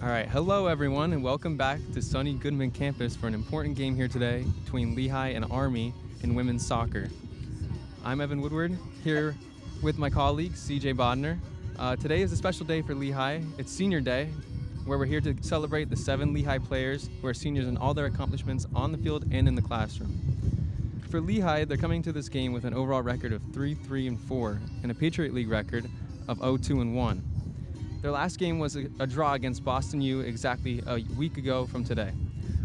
All right, hello everyone, and welcome back to sunny Goodman campus for an important game here today between Lehigh and Army in women's soccer. I'm Evan Woodward, here with my colleague CJ Bodner. Today is a special day for Lehigh. It's Senior Day, where we're here to celebrate the 7 Lehigh players who are seniors in all their accomplishments on the field and in the classroom. For Lehigh, they're coming to this game with an overall record of 3-3-4 and a Patriot League record of 0-2-1. Their last game was a draw against Boston U exactly a week ago from today.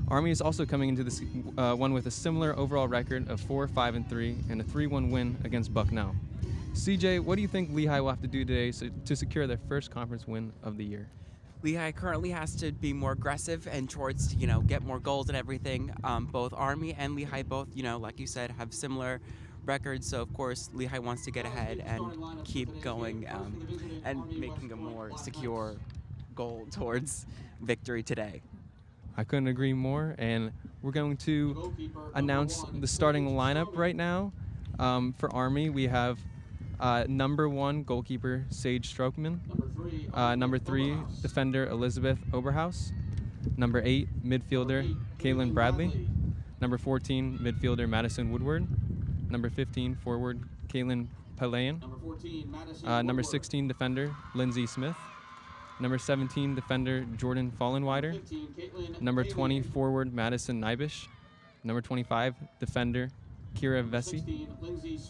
Army is also coming into this one with a similar overall record of 4-5-3 and a 3-1 win against Bucknell. CJ, what do you think Lehigh will have to do today to secure their first conference win of the year? Lehigh currently has to be more aggressive and towards to, get more goals and everything. Both Army and Lehigh both, like you said, have similar records. So, of course, Lehigh wants to get ahead and keep going and making a more secure goal towards victory today. I couldn't agree more, and we're going to announce the starting lineup right now. For Army, we have number 1 goalkeeper Sage Strokeman, number 3 defender Elizabeth Oberhaus, number 8 midfielder Caitlin Bradley, number 14 midfielder Madison Woodward, number 15 forward Caitlin Palayan, number 16 defender Lindsay Smith, number 17 defender Jordan Fallenwider, number 20 forward Madison Nybish, number 25 defender Kira Vesey,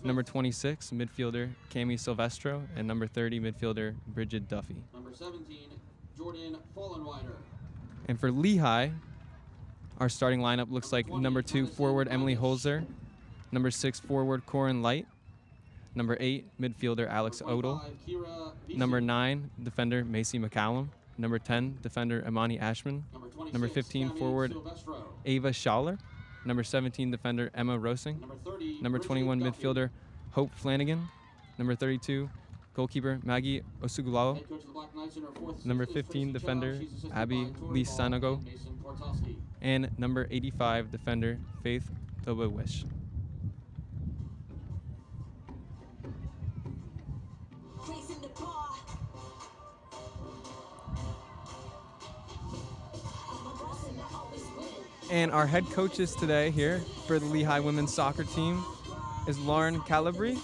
number 26 midfielder Cami Silvestro, and number 30 midfielder Bridget Duffy. Number 17 Jordan Fallenwider. And for Lehigh, our starting lineup looks like number 2 forward Emily Holzer, number 6 forward Corin Light, number 8 midfielder Alex Odell, number 9 defender Macy McCallum, number 10 defender Imani Ashman, number 15 forward Ava Schaller, number 17 defender Emma Rosing, number 21 midfielder Hope Flanagan, number 32 goalkeeper Maggie Osugulalo, number 15 defender Abby Lee Sanogo, and number 85 defender Faith Toba-Wish. And our head coaches today here for the Lehigh women's soccer team is Lauren Calabri,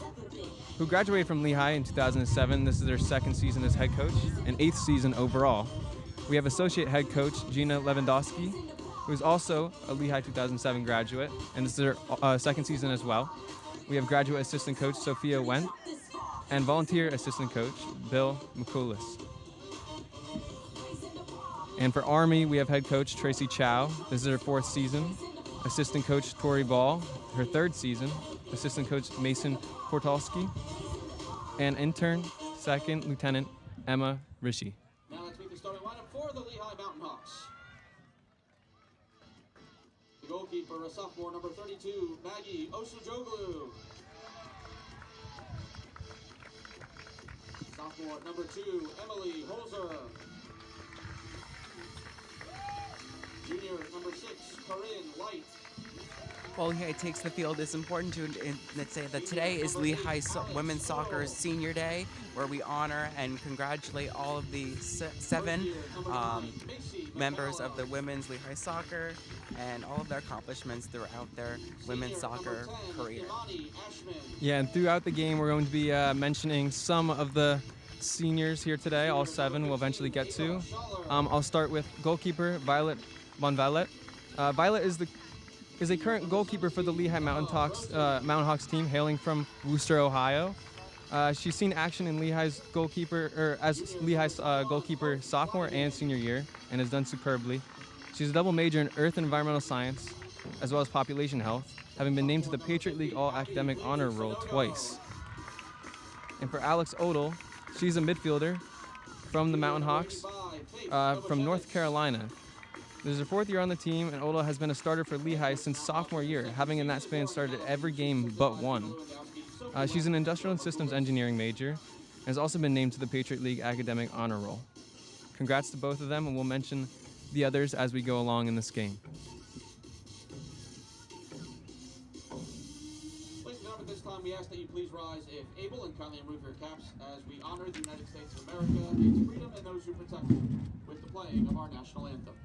who graduated from Lehigh in 2007. This is her 2nd season as head coach and 8th season overall. We have associate head coach Gina Lewandowski, who is also a Lehigh 2007 graduate, and this is her 2nd season as well. We have graduate assistant coach Sophia Wendt and volunteer assistant coach Bill McCoulis. And for Army, we have head coach Tracy Chow. This is her 4th season. Assistant coach Tori Ball, her 3rd season. Assistant coach Mason Portalski. And intern, 2nd Lieutenant Emma Rishi. Now let's meet the starting lineup for the Lehigh Mountain Hawks. The goalkeeper, a sophomore, number 32, Maggie Osujoglu. Sophomore, number 2, Emily Holzer. Junior, number 6, Corinne Light. While Lehigh takes the field, it's important to say that today is Lehigh Women's Soccer's Senior Day, where we honor and congratulate all of the 7 members of the women's Lehigh Soccer and all of their accomplishments throughout their women's soccer career. Yeah, and throughout the game, we're going to be mentioning some of the seniors here today. All 7 we'll eventually get to. I'll start with goalkeeper Violet Von Violet. Violet is a current goalkeeper for the Lehigh Mountain Hawks team, hailing from Wooster, Ohio. She's seen action in Lehigh's goalkeeper sophomore and senior year, and has done superbly. She's a double major in Earth and Environmental Science, as well as Population Health, having been named to the Patriot League All-Academic Honor Roll twice. And for Alex Odell, she's a midfielder from the Mountain Hawks from North Carolina. This is her 4th year on the team, and Odell has been a starter for Lehigh since sophomore year, having in that span started every game but one. She's an industrial and systems engineering major, and has also been named to the Patriot League Academic Honor Roll. Congrats to both of them, and we'll mention the others as we go along in this game. time, we ask that you please rise if able and kindly remove your caps as we honor the United States of America, its freedom, and those who protect it. With the playing of our national anthem.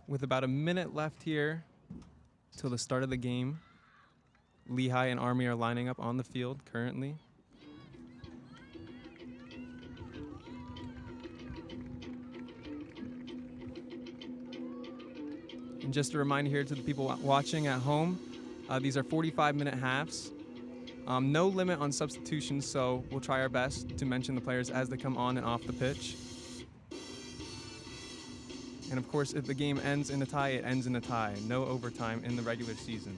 With about a minute left here till the start of the game, Lehigh and Army are lining up on the field currently. And just a reminder here to the people watching at home, these are 45-minute halves. No limit on substitutions, so we'll try our best to mention the players as they come on and off the pitch. And of course, if the game ends in a tie, it ends in a tie. No overtime in the regular season.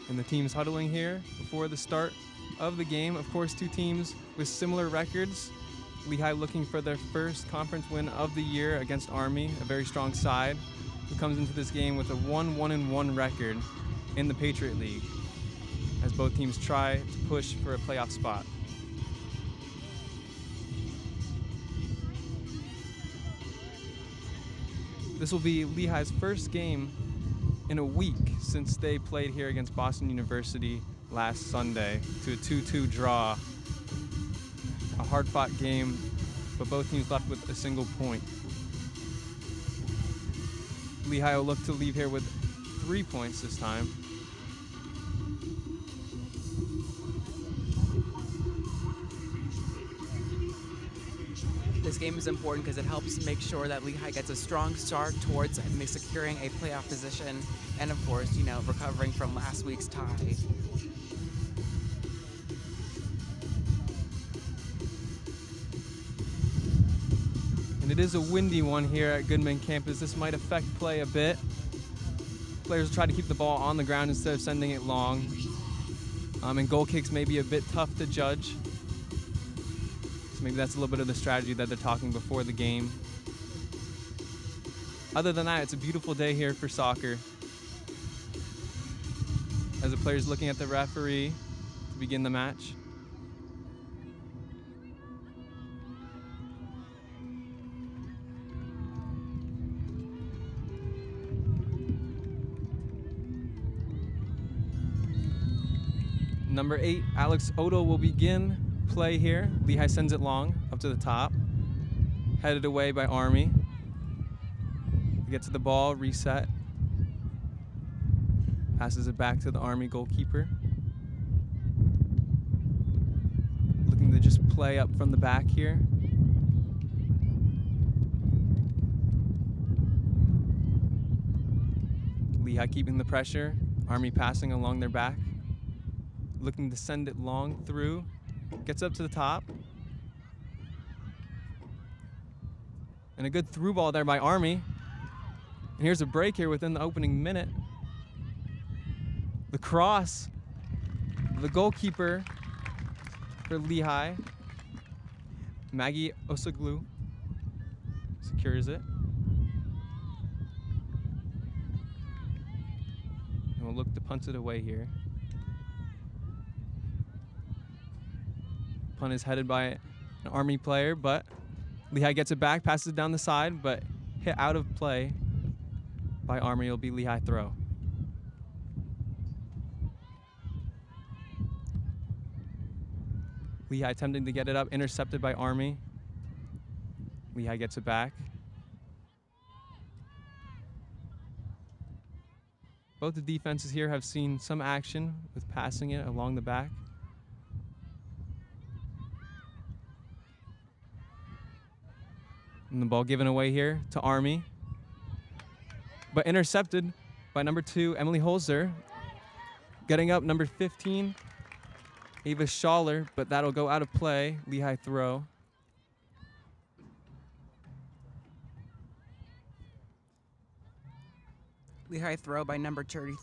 And the teams huddling here before the start of the game. Of course, two teams with similar records. Lehigh looking for their first conference win of the year against Army, a very strong side, who comes into this game with a 1-1-1 record in the Patriot League, as both teams try to push for a playoff spot. This will be Lehigh's first game in a week since they played here against Boston University last Sunday to a 2-2 draw. A hard-fought game, but both teams left with a single point. Lehigh will look to leave here with 3 points this time. This game is important because it helps make sure that Lehigh gets a strong start towards securing a playoff position and, of course, recovering from last week's tie. And it is a windy one here at Goodman campus. This might affect play a bit. Players try to keep the ball on the ground instead of sending it long. And goal kicks may be a bit tough to judge. So maybe that's a little bit of the strategy that they're talking before the game. Other than that, it's a beautiful day here for soccer. As the players looking at the referee to begin the match. Number 8, Alex Odo will begin play here. Lehigh sends it long up to the top. Headed away by Army. They get to the ball, reset. Passes it back to the Army goalkeeper. Looking to just play up from the back here. Lehigh keeping the pressure. Army passing along their back. Looking to send it long through. Gets up to the top. And a good through ball there by Army. And here's a break here within the opening minute. The cross. The goalkeeper for Lehigh, Maggie Osoglu, secures it. And we'll look to punt it away here. Punt is headed by an Army player, but Lehigh gets it back, passes it down the side, but hit out of play by Army. It'll be Lehigh throw. Lehigh attempting to get it up, intercepted by Army. Lehigh gets it back. Both the defenses here have seen some action with passing it along the back. And the ball given away here to Army. But intercepted by number 2, Emily Holzer. Getting up, number 15, Ava Schaller, but that'll go out of play. Lehigh throw. Lehigh throw by number 2,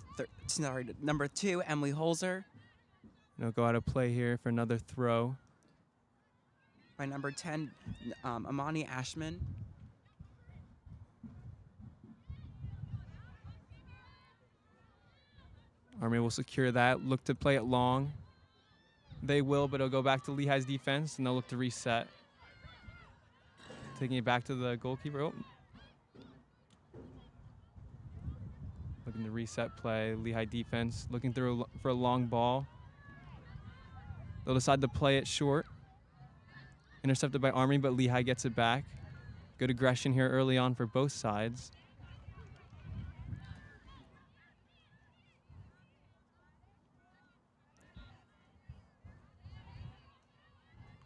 Emily Holzer. It'll go out of play here for another throw. By number 10, Amani Ashman. Army will secure that, look to play it long. They will, but it'll go back to Lehigh's defense, and they'll look to reset. Taking it back to the goalkeeper. Oh. Looking to reset play. Lehigh defense looking through for a long ball. They'll decide to play it short. Intercepted by Army, but Lehigh gets it back. Good aggression here early on for both sides.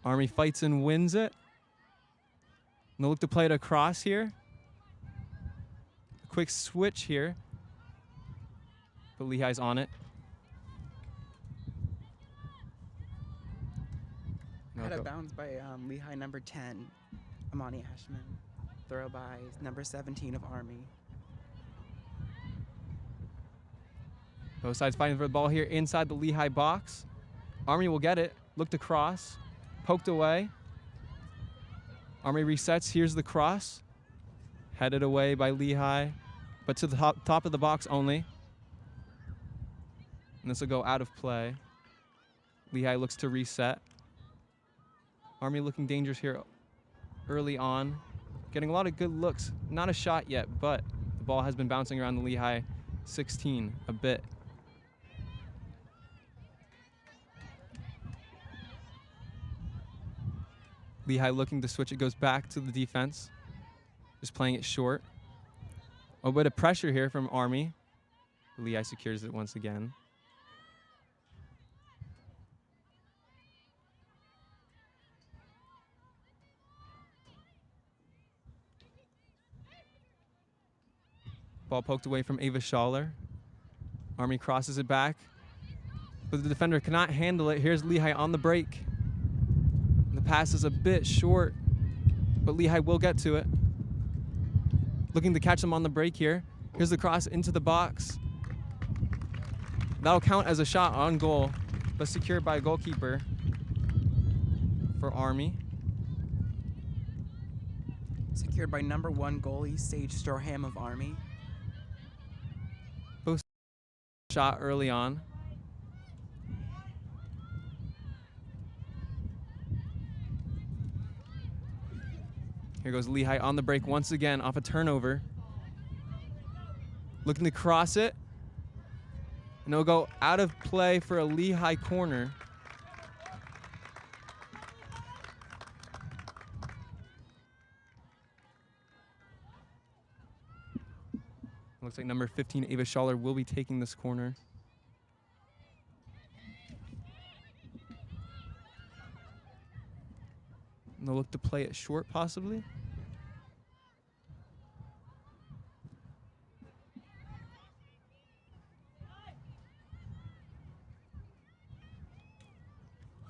Army fights and wins it. And they'll look to play it across here. A quick switch here. But Lehigh's on it. Out of bounds by Lehigh number 10, Amani Ashman. Throw by number 17 of Army. Both sides fighting for the ball here inside the Lehigh box. Army will get it. Look to cross. Poked away. Army resets. Here's the cross. Headed away by Lehigh, but to the top of the box only. And this will go out of play. Lehigh looks to reset. Army looking dangerous here early on. Getting a lot of good looks. Not a shot yet, but the ball has been bouncing around the Lehigh 16 a bit. Lehigh looking to switch. It goes back to the defense. Just playing it short. A bit of pressure here from Army. Lehigh secures it once again. Ball poked away from Ava Schaller. Army crosses it back, but the defender cannot handle it. Here's Lehigh on the break. The pass is a bit short, but Lehigh will get to it. Looking to catch them on the break here. Here's the cross into the box. That'll count as a shot on goal, but secured by a goalkeeper for Army. Secured by number 1 goalie, Sage Stroham of Army. Both shot early on. Here goes Lehigh on the break once again off a turnover. Looking to cross it. And it'll go out of play for a Lehigh corner. Looks Looks like number 15, Ava Schaller, will be taking this corner. And they'll look to play it short, possibly.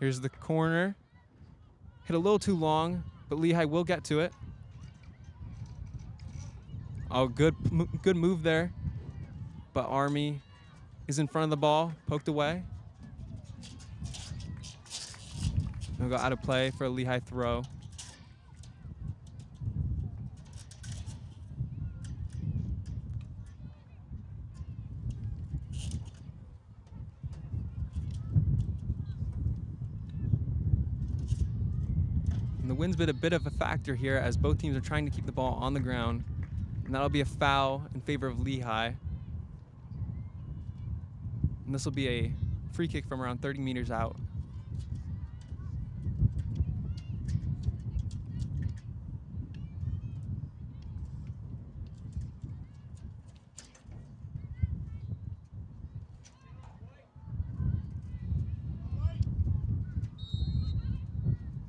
Here's the corner. Hit a little too long, but Lehigh will get to it. Oh, good move there. But Army is in front of the ball, poked away. It'll go out of play for a Lehigh throw. And the wind's been a bit of a factor here as both teams are trying to keep the ball on the ground. And that'll be a foul in favor of Lehigh. And this will be a free kick from around 30 meters out.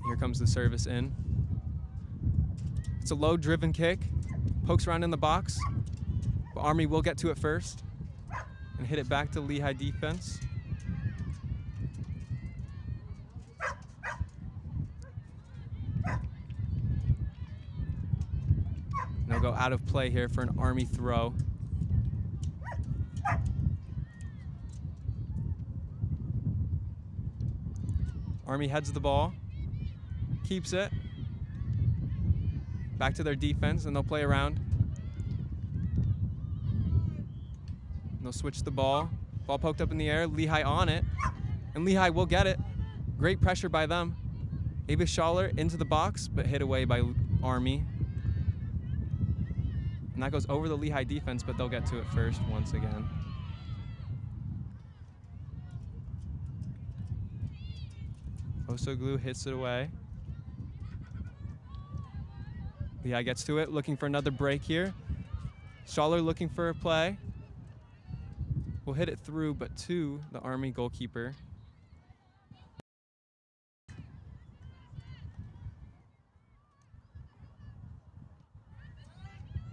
Here comes the service in. It's a low driven kick. Pokes around in the box. But Army will get to it first and hit it back to Lehigh defense. And they'll go out of play here for an Army throw. Army heads the ball. Keeps it. Back to their defense, and they'll play around. And they'll switch the ball. Ball poked up in the air. Lehigh on it. And Lehigh will get it. Great pressure by them. Ava Schaller into the box, but hit away by Army. And that goes over the Lehigh defense, but they'll get to it first once again. Osoglu hits it away. Lehigh gets to it, looking for another break here. Schaller looking for a play. Will hit it through, but to the Army goalkeeper.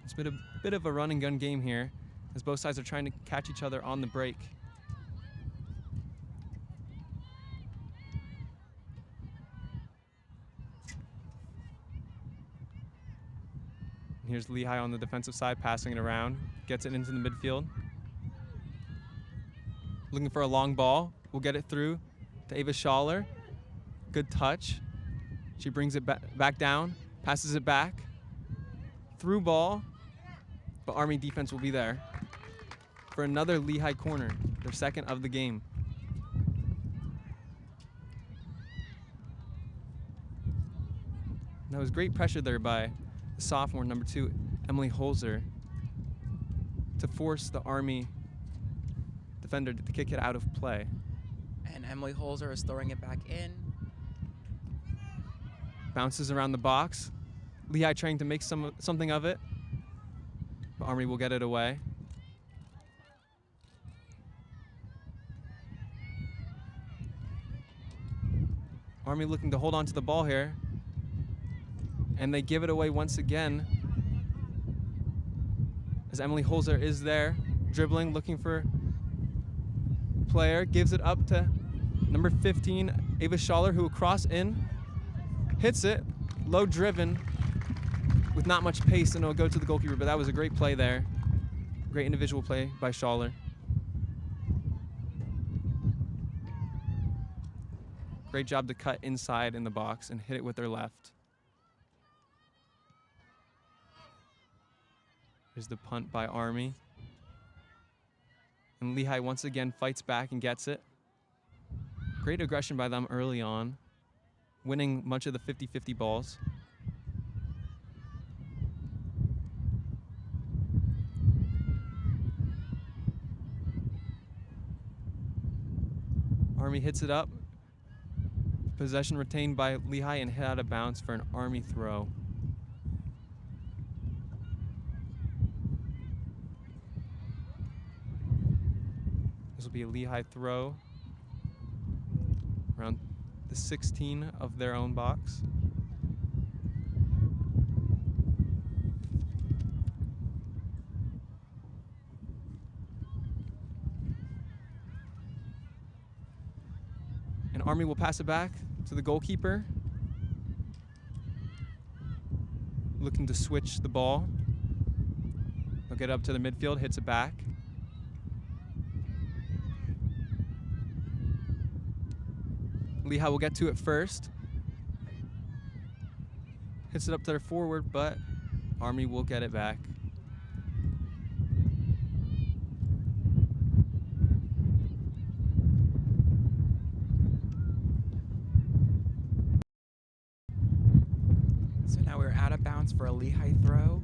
It's been a bit of a run and gun game here, as both sides are trying to catch each other on the break. Here's Lehigh on the defensive side, passing it around. Gets it into the midfield. Looking for a long ball. We'll get it through to Ava Schaller. Good touch. She brings it back down, passes it back. Through ball, but Army defense will be there for another Lehigh corner, their second of the game. That was great pressure there by the sophomore, number 2, Emily Holzer, to force the Army defender to kick it out of play. And Emily Holzer is throwing it back in. Bounces around the box. Lehigh trying to make something of it, but Army will get it away. Army looking to hold on to the ball here. And they give it away once again as Emily Holzer is there, dribbling, looking for a player, gives it up to number 15, Ava Schaller, who will cross in, hits it, low driven, with not much pace, and it'll go to the goalkeeper, but that was a great play there. Great individual play by Schaller. Great job to cut inside in the box and hit it with their left. Here's the punt by Army. And Lehigh once again fights back and gets it. Great aggression by them early on, winning much of the 50-50 balls. Army hits it up. Possession retained by Lehigh and hit out of bounds for an Army throw. This will be a Lehigh throw around the 16 of their own box. And Army will pass it back to the goalkeeper, looking to switch the ball. They'll get up to the midfield, hits it back. Lehigh will get to it first. Hits it up to their forward, but Army will get it back. So now we're out of bounds for a Lehigh throw.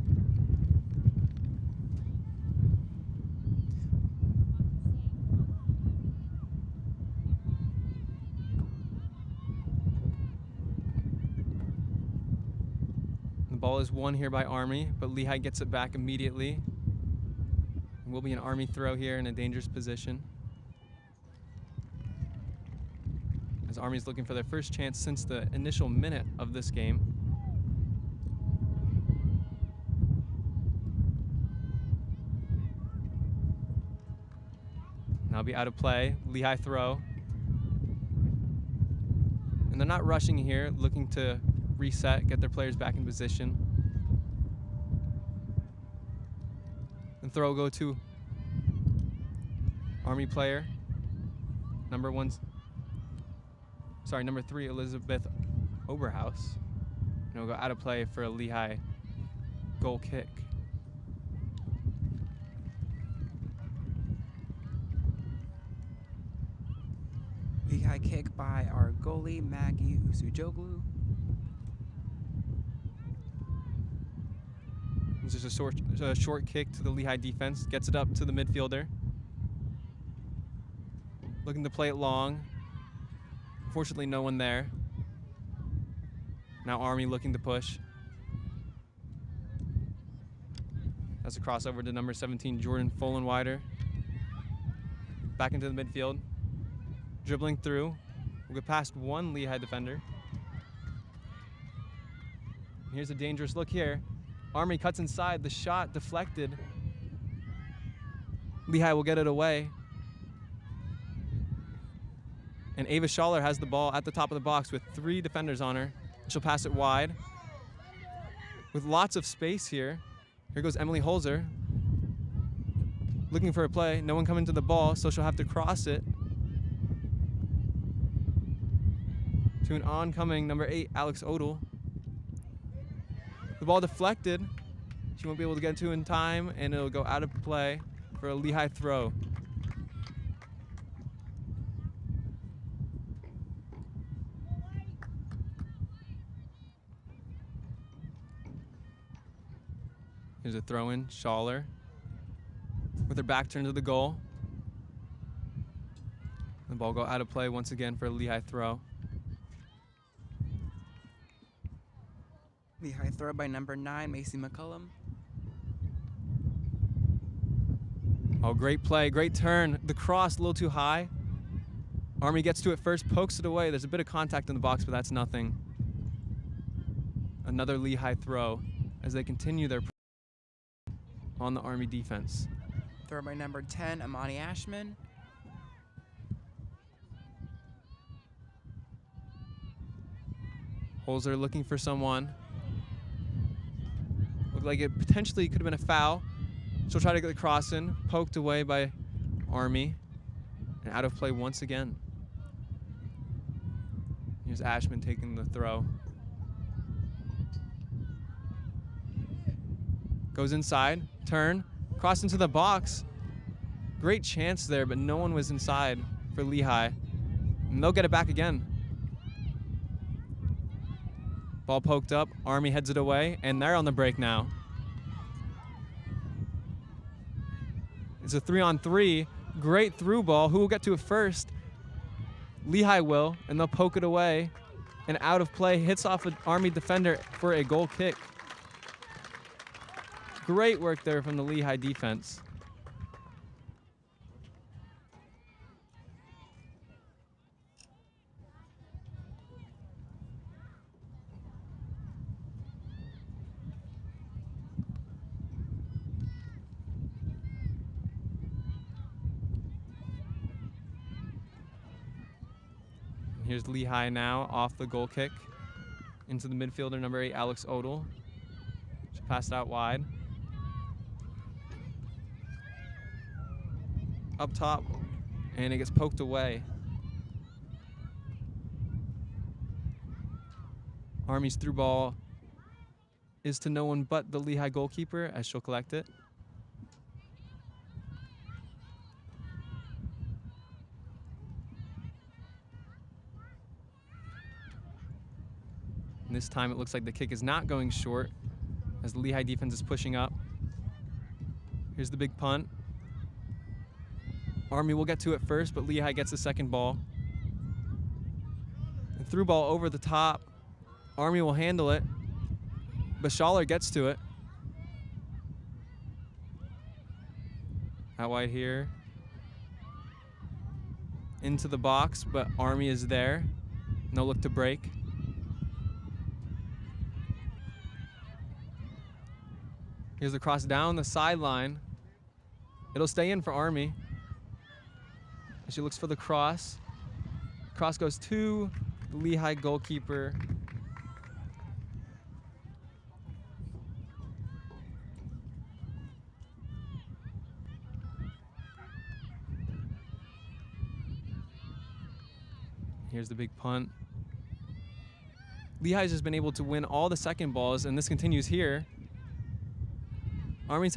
The ball is won here by Army, but Lehigh gets it back immediately. It will be an Army throw here in a dangerous position, as Army's looking for their first chance since the initial minute of this game. Now be out of play, Lehigh throw. And they're not rushing here, looking to reset, get their players back in position. And throw will go to Army player, number 3, Elizabeth Oberhaus. And it'll go out of play for a Lehigh goal kick. Lehigh kick by our goalie, Maggie Usujoglu. This is a short kick to the Lehigh defense. Gets it up to the midfielder. Looking to play it long. Unfortunately, no one there. Now Army looking to push. That's a crossover to number 17, Jordan Folenwider. Back into the midfield. Dribbling through. We'll get past one Lehigh defender. Here's a dangerous look here. Army cuts inside. The shot deflected. Lehigh will get it away. And Ava Schaller has the ball at the top of the box with 3 defenders on her. She'll pass it wide. With lots of space here. Here goes Emily Holzer. Looking for a play. No one coming to the ball, so she'll have to cross it to an oncoming number 8, Alex Odell. The ball deflected. She won't be able to get to it in time, and it'll go out of play for a Lehigh throw. Here's a throw-in, Schaller, with her back turned to the goal. The ball go out of play once again for a Lehigh throw. Lehigh throw by number 9, Macy McCullum. Oh, great play, great turn. The cross a little too high. Army gets to it first, pokes it away. There's a bit of contact in the box, but that's nothing. Another Lehigh throw as they continue their on the Army defense. Throw by number 10, Amani Ashman. Holzer looking for someone. Looked like it potentially could have been a foul. She'll try to get the cross in, poked away by Army, and out of play once again. Here's Ashman taking the throw. Goes inside, turn, cross into the box. Great chance there, but no one was inside for Lehigh. And they'll get it back again. Ball poked up, Army heads it away, and they're on the break now. It's a 3-on-3, great through ball. Who will get to it first? Lehigh will, and they'll poke it away. And out of play, hits off an Army defender for a goal kick. Great work there from the Lehigh defense. Here's Lehigh now off the goal kick into the midfielder, number 8, Alex Odell. She passed out wide. Up top, and it gets poked away. Army's through ball is to no one but the Lehigh goalkeeper as she'll collect it. And this time it looks like the kick is not going short as the Lehigh defense is pushing up. Here's the big punt. Army will get to it first, but Lehigh gets the second ball. And through ball over the top. Army will handle it, but Schaller gets to it. Out wide here. Into the box, but Army is there. No look to break. Here's the cross down the sideline. It'll stay in for Army. She looks for the cross. Cross goes to the Lehigh goalkeeper. Here's the big punt. Lehigh's just been able to win all the second balls, and this continues here. Army's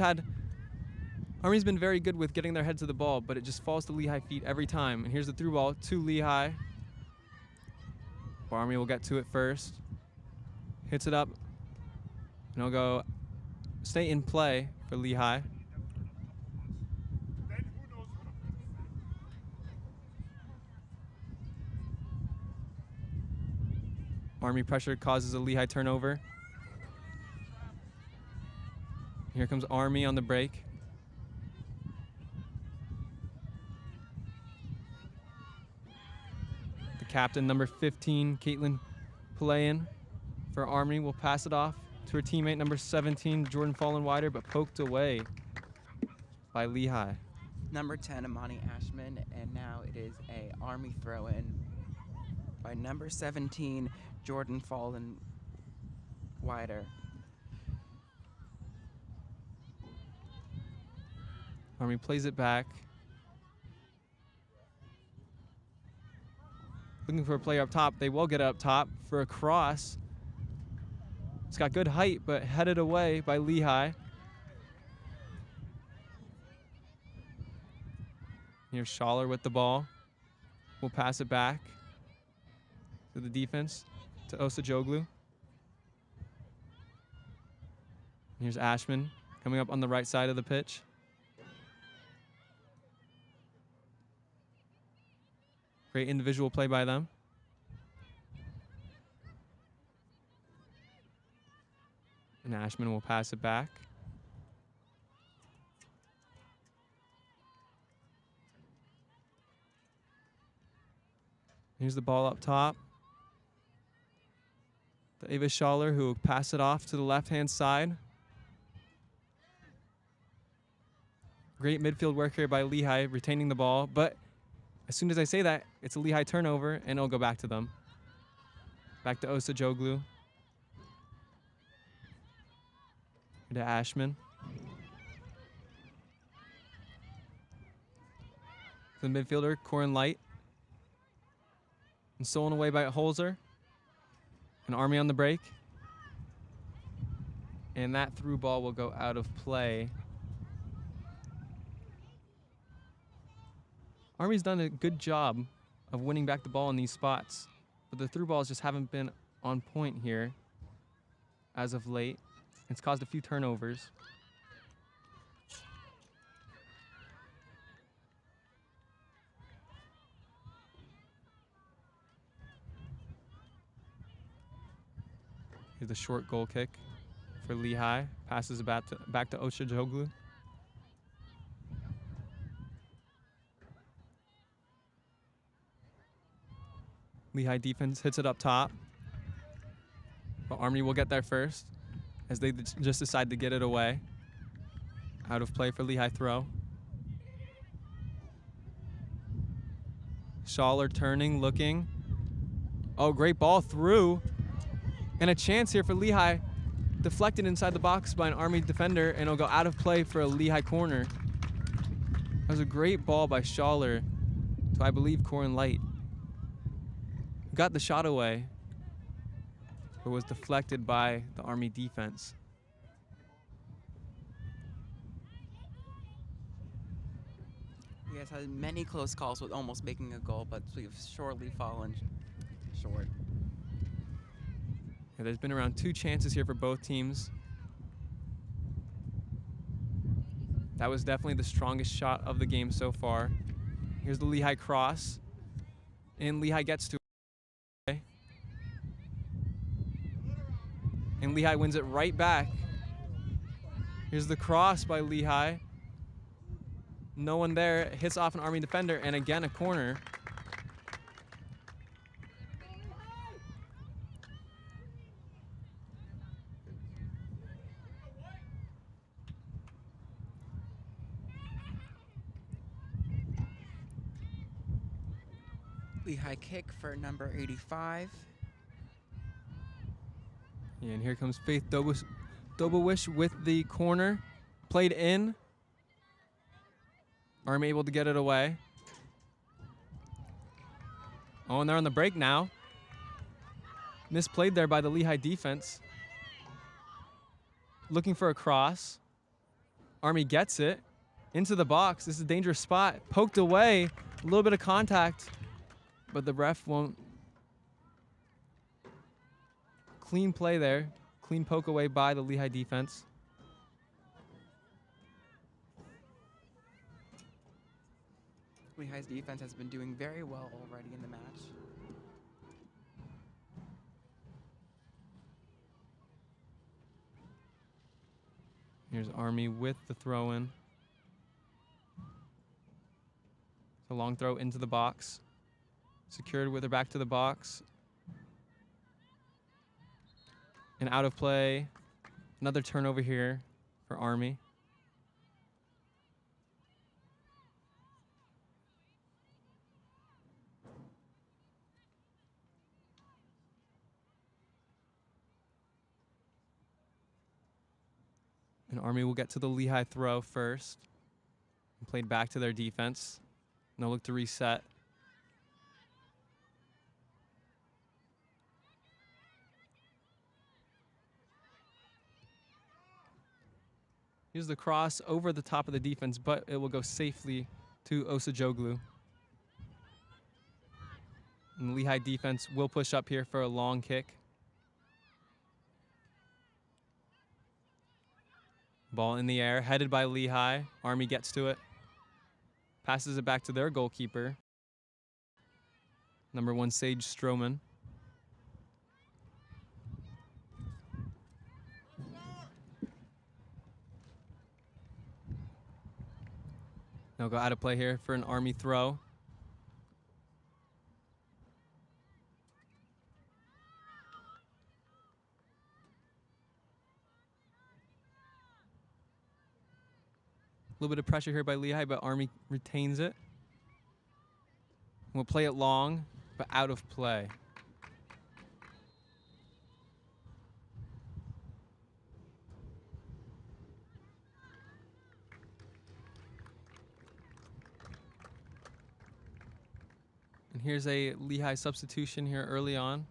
been very good with getting their head to the ball, but it just falls to Lehigh feet every time. And here's the through ball to Lehigh. Army will get to it first. Hits it up, and it'll go stay in play for Lehigh. Army pressure causes a Lehigh turnover. Here comes Army on the break. The captain, number 15, Caitlin Palayan for Army, will pass it off to her teammate, number 17, Jordan Fallen wider, but poked away by Lehigh. Number 10, Amani Ashman, and now it is a Army throw-in by number 17, Jordan Fallen wider. Army plays it back. Looking for a player up top. They will get it up top for a cross. It's got good height, but headed away by Lehigh. Here's Schaller with the ball. We'll pass it back to the defense, to Osajoglu. Here's Ashman coming up on the right side of the pitch. Great individual play by them. And Ashman will pass it back. Here's the ball up top. To Ava Schaller, who will pass it off to the left-hand side. Great midfield work here by Lehigh, retaining the ball, but as soon as I say that, it's a Lehigh turnover, and it'll go back to them. Back to Osajoglu. To Ashman. The midfielder, Corin Light. And stolen away by Holzer. An Army on the break. And that through ball will go out of play. Army's done a good job of winning back the ball in these spots, but the through balls just haven't been on point here as of late. It's caused a few turnovers. Here's the short goal kick for Lehigh. Passes it back to Osajoglu. Lehigh defense hits it up top. But Army will get there first as they just decide to get it away. Out of play for Lehigh throw. Schaller turning, looking. Oh, great ball through. And a chance here for Lehigh. Deflected inside the box by an Army defender, and it'll go out of play for a Lehigh corner. That was a great ball by Schaller to, I believe, Corin Light. Got the shot away, but was deflected by the Army defense. He has had many close calls with almost making a goal, but we've surely fallen short. Yeah, there's been around 2 chances here for both teams. That was definitely the strongest shot of the game so far. Here's the Lehigh cross, and Lehigh gets to it. And Lehigh wins it right back. Here's the cross by Lehigh. No one there, hits off an Army defender, and again a corner. Lehigh kick for number 85. Yeah, and here comes Faith Dobowish with the corner. Played in. Army able to get it away. Oh, and they're on the break now. Misplayed there by the Lehigh defense. Looking for a cross. Army gets it into the box. This is a dangerous spot. Poked away. A little bit of contact, but the ref won't. Clean play there. Clean poke away by the Lehigh defense. Lehigh's defense has been doing very well already in the match. Here's Army with the throw-in. It's a long throw into the box. Secured with her back to the box. And out of play. Another turnover here for Army. And Army will get to the Lehigh throw first. And played back to their defense. No look to reset. Here's the cross over the top of the defense, but it will go safely to Osajoglu. And the Lehigh defense will push up here for a long kick. Ball in the air, headed by Lehigh. Army gets to it. Passes it back to their goalkeeper. Number 1, Sage Stroman. They'll go out of play here for an Army throw. A little bit of pressure here by Lehigh, but Army retains it. We'll play it long, but out of play. And here's a Lehigh substitution here early on.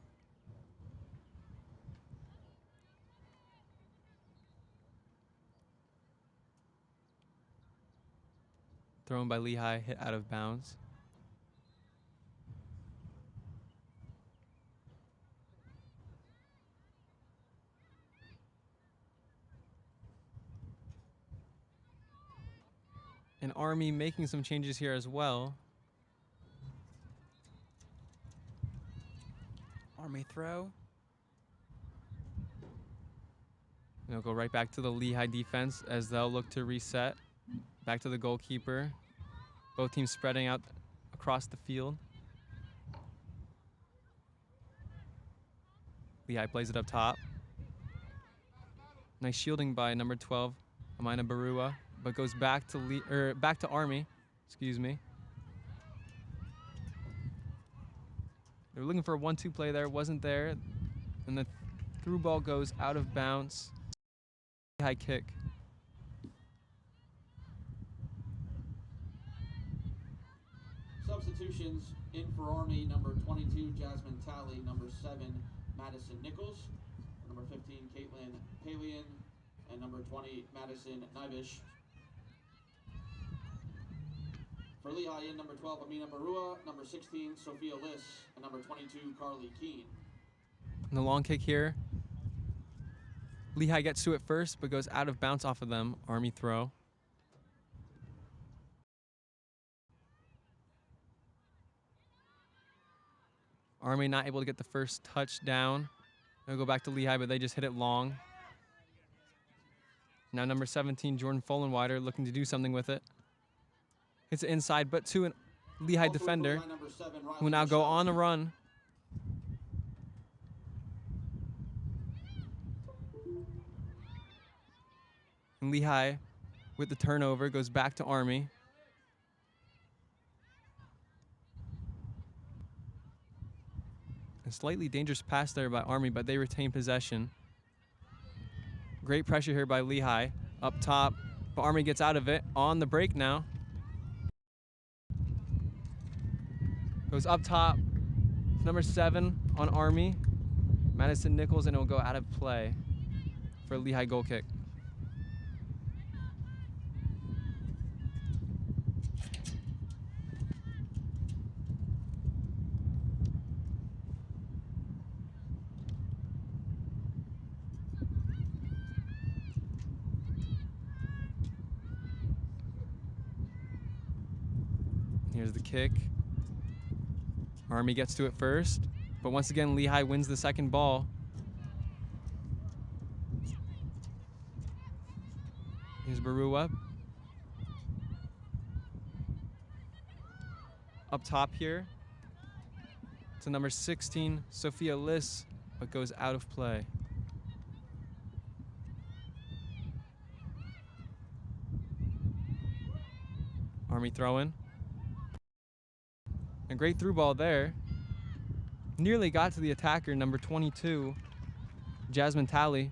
Thrown by Lehigh, hit out of bounds. And Army making some changes here as well. Army throw. They'll go right back to the Lehigh defense as they'll look to reset. Back to the goalkeeper. Both teams spreading out across the field. Lehigh plays it up top. Nice shielding by number 12, Amina Barua, but goes back to back to Army. Excuse me. They were looking for a 1-2 play there, wasn't there. And the through ball goes out of bounds. High kick. Substitutions in for Army, number 22, Jasmine Talley, number 7, Madison Nichols, number 15, Caitlin Palian, and number 20, Madison Nivish. For Lehigh, in number 12, Amina Barua, number 16, Sophia Liss, and number 22, Carly Keene. And the long kick here. Lehigh gets to it first, but goes out of bounds off of them. Army throw. Army not able to get the first touchdown. They'll go back to Lehigh, but they just hit it long. Now number 17, Jordan Follenwider, looking to do something with it. Hits it inside, but to an Lehigh defender, who will now go on a run. And Lehigh, with the turnover, goes back to Army. A slightly dangerous pass there by Army, but they retain possession. Great pressure here by Lehigh. Up top, but Army gets out of it. On the break now. Goes up top. It's number 7 on Army. Madison Nichols, and it will go out of play for a Lehigh goal kick. Here's the kick. Army gets to it first, but once again, Lehigh wins the second ball. Here's Barua. Up top here to number 16, Sophia Liss, but goes out of play. Army throw-in. A great through ball there. Nearly got to the attacker, number 22, Jasmine Talley.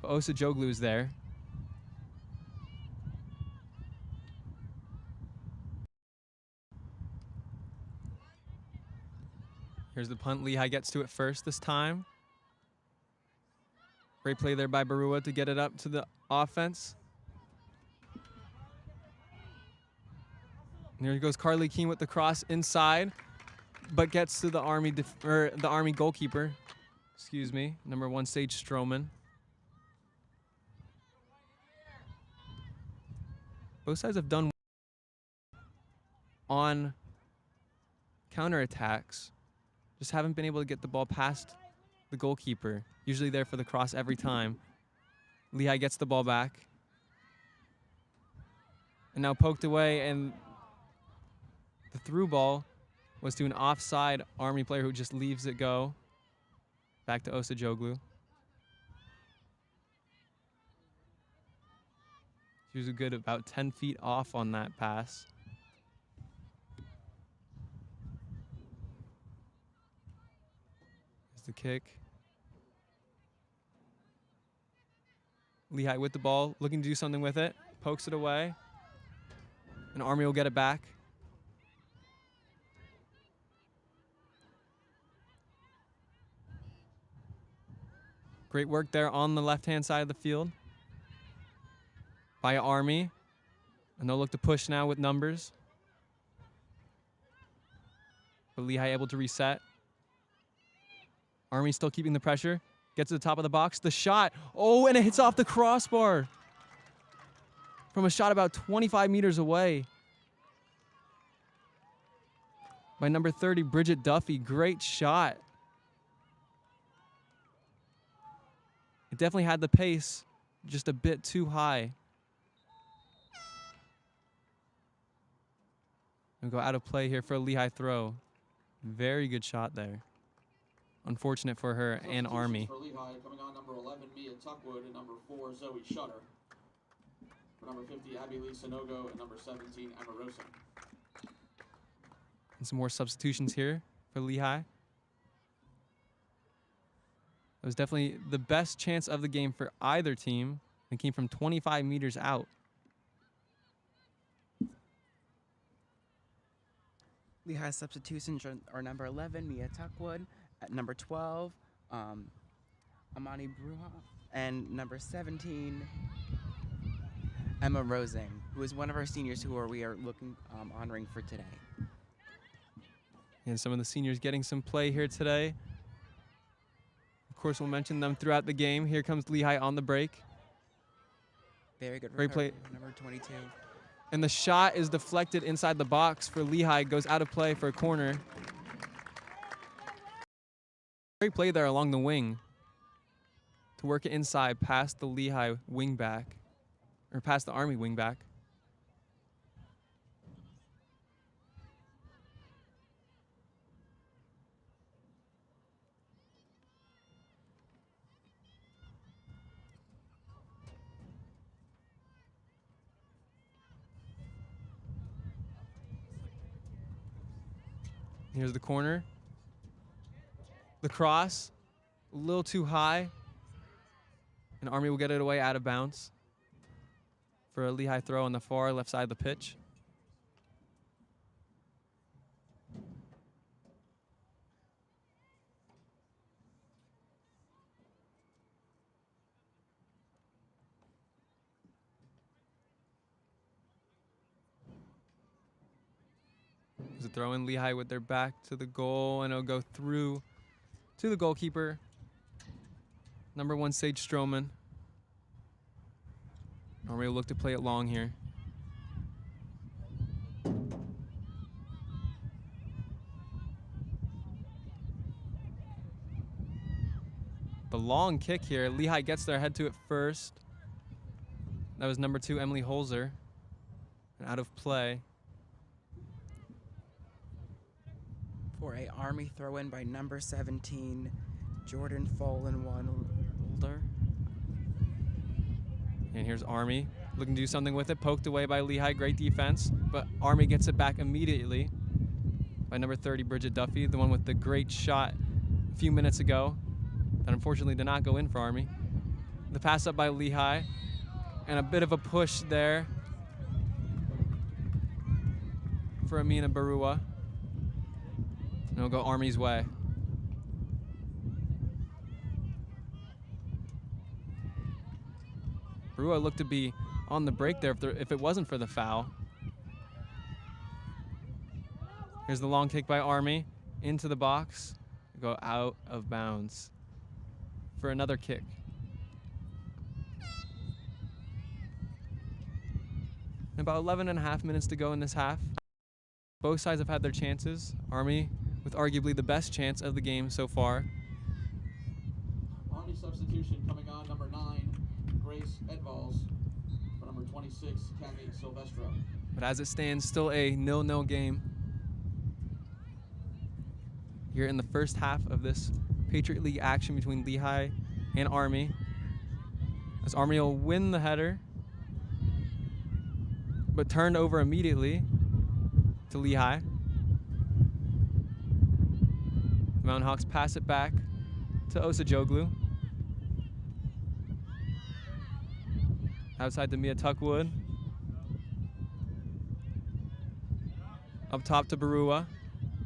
But Osa Joglu is there. Here's the punt. Lehigh gets to it first this time. Great play there by Barua to get it up to the offense. And here goes Carly Keene with the cross inside, but gets to the Army goalkeeper. Excuse me, number 1, Sage Stroman. Both sides have done on counterattacks. Just haven't been able to get the ball past the goalkeeper. Usually there for the cross every time. Lehigh gets the ball back. And now poked away, and the through ball was to an offside Army player who just leaves it go. Back to Osa Joglu. She was a good about 10 feet off on that pass. Here's the kick. Lehigh with the ball, looking to do something with it. Pokes it away. And Army will get it back. Great work there on the left-hand side of the field by Army. And they'll look to push now with numbers. But Lehigh able to reset. Army still keeping the pressure. Gets to the top of the box. The shot. Oh, and it hits off the crossbar from a shot about 25 meters away by number 30, Bridget Duffy. Great shot. It definitely had the pace, just a bit too high. And go out of play here for a Lehigh throw. Very good shot there. Unfortunate for her and Army. For Lehigh, coming on number 11, Mia Tuckwood, and number 4, Zoe Shutter. For number 50, Abby Lee Sonogo, and number 17, Emma Rosa. And some more substitutions here for Lehigh. was definitely the best chance of the game for either team. It came from 25 meters out. Lehigh substitutions are number 11, Mia Tuckwood. At number 12, Amani Bruja. And number 17, Emma Rosing, who is one of our seniors we are honoring for today. And some of the seniors getting some play here today. Of course, we'll mention them throughout the game. Here comes Lehigh on the break. Very good Great play. Number 22. And the shot is deflected inside the box for Lehigh, goes out of play for a corner. Great play there along the wing to work it inside past the Lehigh wingback, or past the Army wingback. Here's the corner. The cross, a little too high. And Army will get it away out of bounds for a Lehigh throw on the far left side of the pitch. There's a throw in. Lehigh with their back to the goal, and it'll go through to the goalkeeper, number 1, Sage Stroman. Army will look to play it long here. The long kick here. Lehigh gets their head to it first. That was number 2, Emily Holzer. And out of play. For a Army throw-in by number 17, Jordan Follen-Wilder. And here's Army looking to do something with it. Poked away by Lehigh. Great defense. But Army gets it back immediately by number 30, Bridget Duffy, the one with the great shot a few minutes ago that unfortunately did not go in for Army. The pass up by Lehigh. And a bit of a push there for Amina Barua. And it'll go Army's way. Barua looked to be on the break there if it wasn't for the foul. Here's the long kick by Army into the box. Go out of bounds for another kick. And about 11.5 minutes to go in this half. Both sides have had their chances. Army with arguably the best chance of the game so far. Army substitution coming on, number 9, Grace Edvalls, for number 26, Cami Silvestro. But as it stands, still a 0-0 game here in the first half of this Patriot League action between Lehigh and Army. As Army will win the header, but turned over immediately to Lehigh. The Mountain Hawks pass it back to Osajoglu. Outside to Mia Tuckwood. Up top to Barua.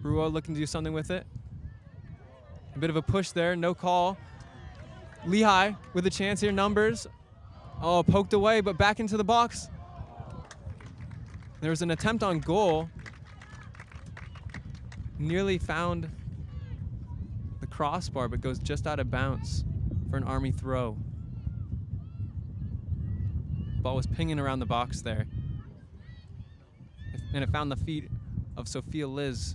Barua looking to do something with it. A bit of a push there, no call. Lehigh with a chance here, numbers. Oh, poked away, but back into the box. There was an attempt on goal. Nearly found the crossbar, but goes just out of bounds for an Army throw. Ball was pinging around the box there. And it found the feet of Sophia Liz,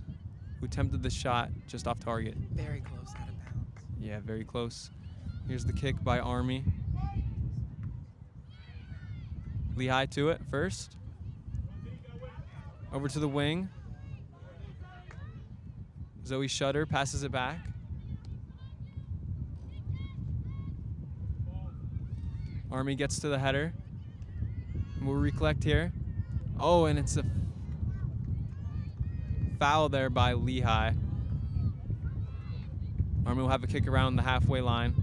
who attempted the shot just off target. Very close out of bounds. Yeah, very close. Here's the kick by Army. Lehigh to it first. Over to the wing. Zoe Shutter passes it back. Army gets to the header. We'll recollect here. Oh, and it's a foul there by Lehigh. Army will have a kick around the halfway line.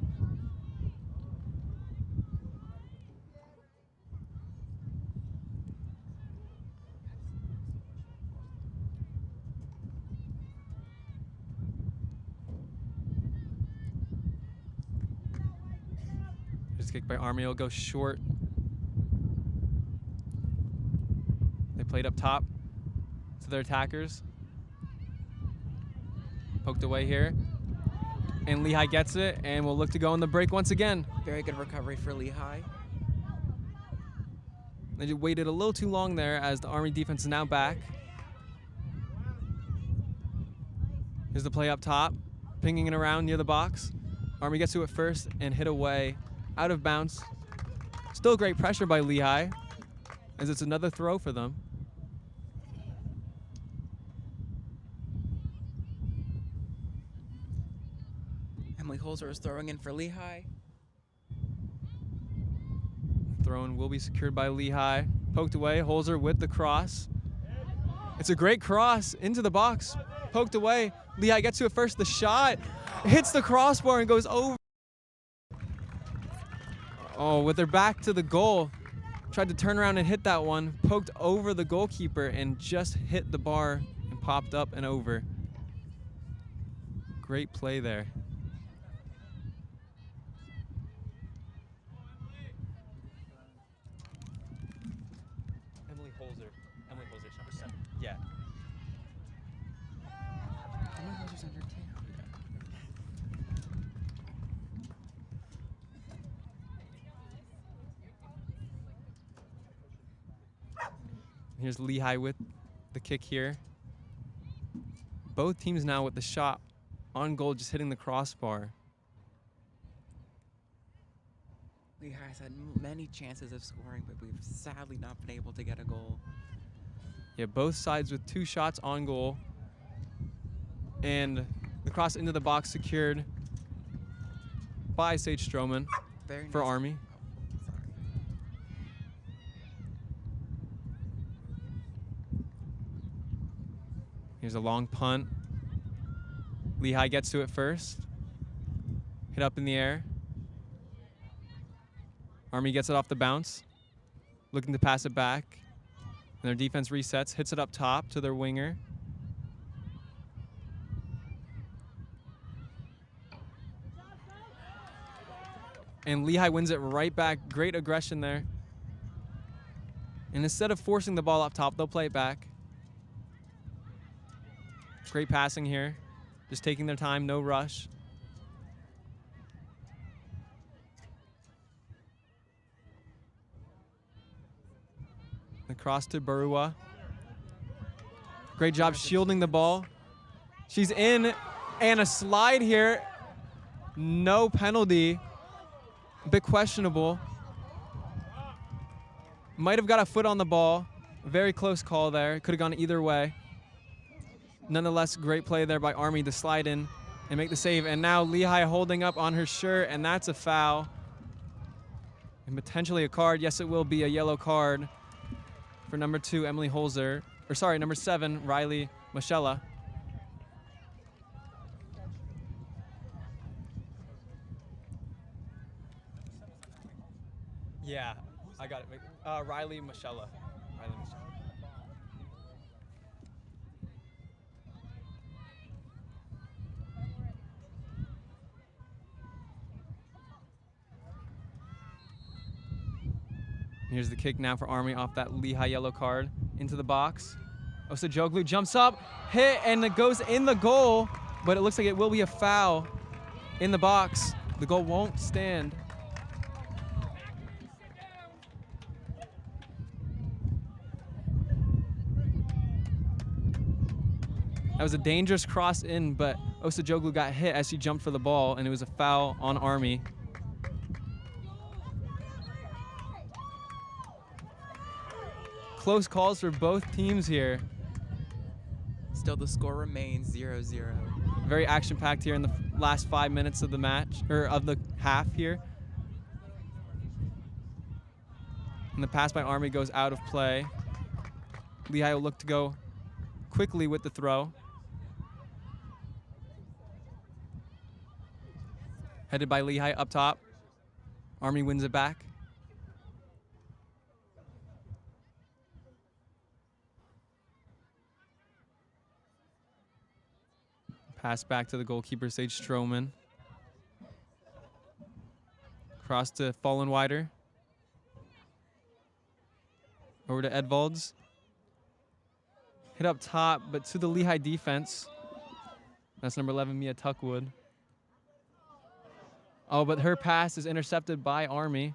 kick by Army will go short. They played up top to their attackers. Poked away here. And Lehigh gets it, and will look to go on the break once again. Very good recovery for Lehigh. They just waited a little too long there as the Army defense is now back. Here's the play up top, pinging it around near the box. Army gets to it first and hit away, out of bounds. Still great pressure by Lehigh, as it's another throw for them. Emily Holzer is throwing in for Lehigh. Throw-in will be secured by Lehigh. Poked away, Holzer with the cross. It's a great cross into the box. Poked away, Lehigh gets to it first. The shot hits the crossbar and goes over. Oh, with their back to the goal. Tried to turn around and hit that one. Poked over the goalkeeper and just hit the bar and popped up and over. Great play there. Emily Holzer. Emily Holzer shot. Yeah. Emily Holzer's under 2. Here's Lehigh with the kick here. Both teams now with the shot on goal, just hitting the crossbar. Lehigh has had many chances of scoring, but we've sadly not been able to get a goal. Yeah, both sides with 2 shots on goal. And the cross into the box secured by Sage Stroman Very for nice. Army. Oh, sorry. Here's a long punt. Lehigh gets to it first. Hit up in the air. Army gets it off the bounce. Looking to pass it back. And their defense resets, hits it up top to their winger. And Lehigh wins it right back. Great aggression there. And instead of forcing the ball up top, they'll play it back. Great passing here. Just taking their time, no rush. The cross to Barua. Great job shielding the ball. She's in, and a slide here. No penalty. A bit questionable. Might have got a foot on the ball. Very close call there. Could have gone either way. Nonetheless, great play there by Army to slide in and make the save. And now Lehigh holding up on her shirt, and that's a foul. And potentially a card. Yes, it will be a yellow card for number 2, Emily Holzer. Or sorry, number 7, Riley Michella. Yeah, I got it. Riley Michella. Riley Michella. Here's the kick now for Army off that Lehigh yellow card into the box. Osajoglu jumps up, hit, and it goes in the goal, but it looks like it will be a foul in the box. The goal won't stand. That was a dangerous cross in, but Osajoglu got hit as she jumped for the ball, and it was a foul on Army. Close calls for both teams here. Still, the score remains 0-0. Very action-packed here in the last 5 minutes of the match, or of the half here. And the pass by Army goes out of play. Lehigh will look to go quickly with the throw. Headed by Lehigh up top. Army wins it back. Pass back to the goalkeeper, Sage Stroman. Cross to Fallen Wider. Over to Edvalds. Hit up top, but to the Lehigh defense. That's number 11, Mia Tuckwood. Oh, but her pass is intercepted by Army.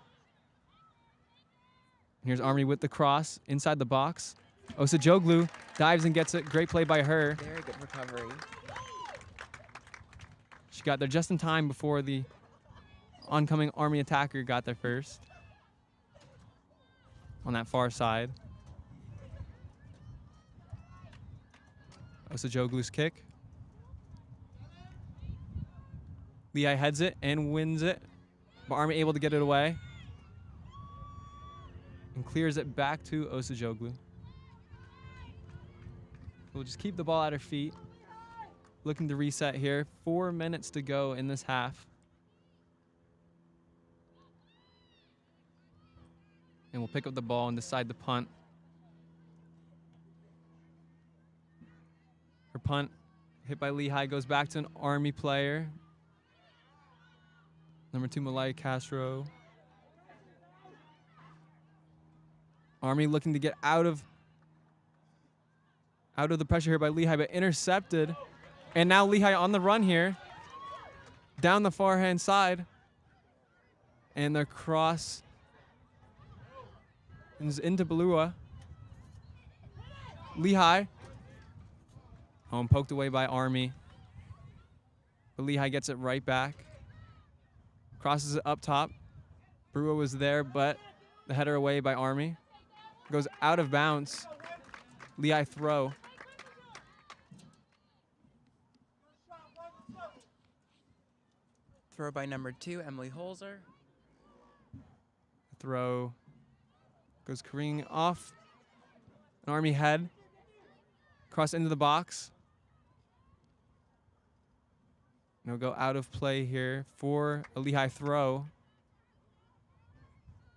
Here's Army with the cross inside the box. Osajoglu dives and gets it. Great play by her. Very good recovery. She got there just in time before the oncoming Army attacker got there first. On that far side. Osajoglu's kick. Lehigh heads it and wins it. But Army able to get it away. And clears it back to Osajoglu. We'll just keep the ball at her feet. Looking to reset here. 4 minutes to go in this half. And we'll pick up the ball and decide to punt. Her punt hit by Lehigh goes back to an Army player. Number 2, Malaya Castro. Army looking to get out of the pressure here by Lehigh, but intercepted. And now Lehigh on the run here. Down the far hand side. And their cross is into Balua. Lehigh. Home poked away by Army. But Lehigh gets it right back. Crosses it up top. Brua was there, but the header away by Army. Goes out of bounds. Lehigh throw. Throw by number 2, Emily Holzer. Throw goes careening off an Army head. Cross into the box. And it'll go out of play here for a Lehigh throw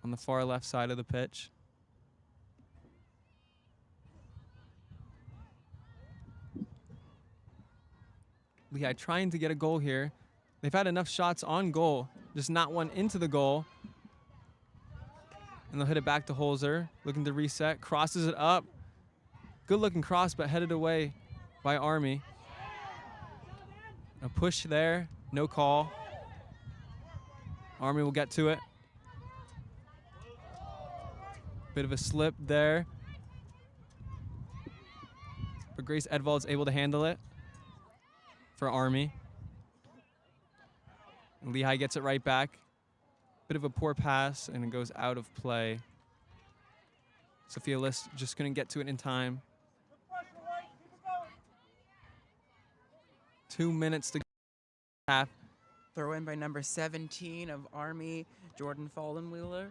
on the far left side of the pitch. Lehigh trying to get a goal here. They've had enough shots on goal, just not one into the goal. And they'll hit it back to Holzer, looking to reset, crosses it up. Good looking cross, but headed away by Army. A push there, no call. Army will get to it. Bit of a slip there. But Grace Edvald's able to handle it for Army. And Lehigh gets it right back. Bit of a poor pass, and it goes out of play. Sophia List just couldn't get to it in time. 2 minutes to go. Half. Throw in by number 17 of Army, Jordan Fallenwheeler.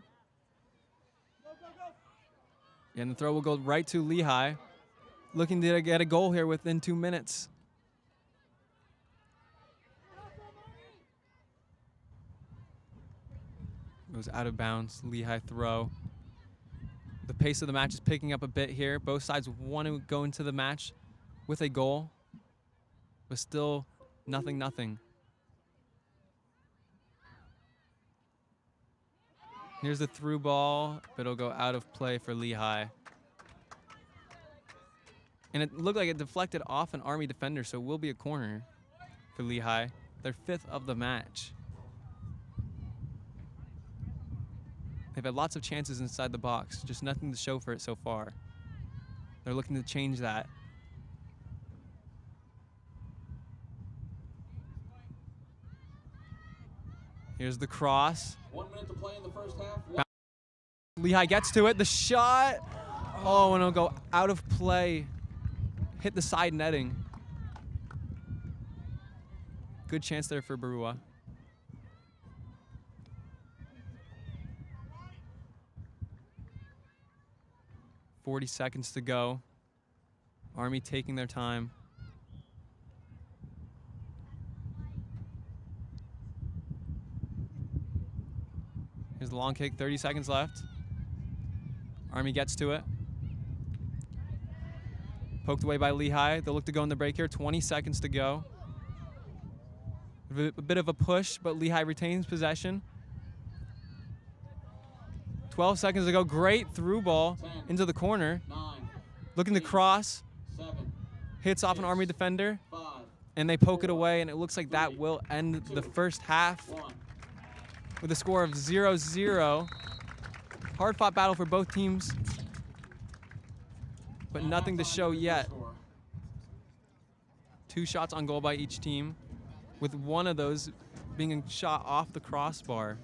And the throw will go right to Lehigh. Looking to get a goal here within 2 minutes. Goes out of bounds, Lehigh throw. The pace of the match is picking up a bit here. Both sides want to go into the match with a goal, but still nothing. Here's the through ball, but it'll go out of play for Lehigh. And it looked like it deflected off an Army defender, so it will be a corner for Lehigh. Their 5th of the match. They've had lots of chances inside the box, just nothing to show for it so far. They're looking to change that. Here's the cross. 1 minute to play in the first half. Lehigh gets to it. The shot. Oh, and it'll go out of play. Hit the side netting. Good chance there for Barua. .40 seconds to go. Army taking their time. Here's the long kick, 30 seconds left. Army gets to it. Poked away by Lehigh. They'll look to go in the break here, 20 seconds to go. A bit of a push, but Lehigh retains possession. 12 seconds to go. Great through ball 10, into the corner. 9, Looking to cross. 7, Hits off an 6, Army defender. 5, And they poke it away, and it looks like that will end the first half 1. with a score of 0-0. Hard-fought battle for both teams, but nothing to show yet. 2 shots on goal by each team, with one of those being shot off the crossbar.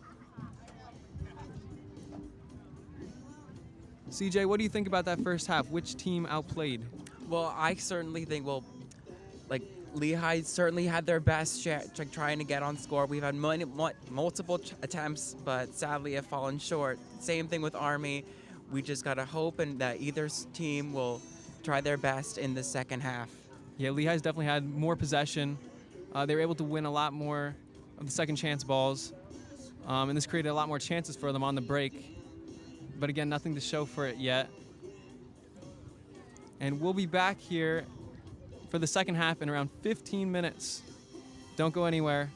CJ, what do you think about that first half? Which team outplayed? Well, I certainly think, like Lehigh certainly had their best shot trying to get on score. We've had multiple attempts, but sadly have fallen short. Same thing with Army. We just got to hope and that either team will try their best in the second half. Yeah, Lehigh's definitely had more possession. They were able to win a lot more of the second chance balls, and this created a lot more chances for them on the break. But again, nothing to show for it yet. And we'll be back here for the second half in around 15 minutes. Don't go anywhere.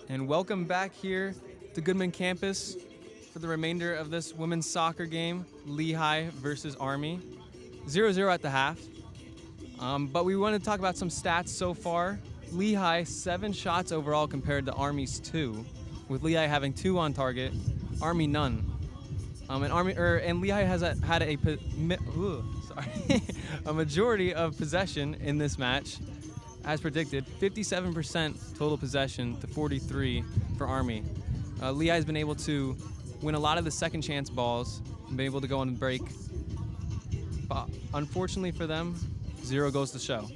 And welcome back here to Goodman campus for the remainder of this women's soccer game, Lehigh versus Army. 0-0 at the half. But we want to talk about some stats so far. Lehigh, 7 shots overall compared to Army's 2, with Lehigh having 2 on target, Army none. And Lehigh has had a majority of possession in this match, as predicted, 57% total possession to 43 for Army. Lehigh has been able to win a lot of the second chance balls and been able to go on the break. But unfortunately for them, 0 goes to show.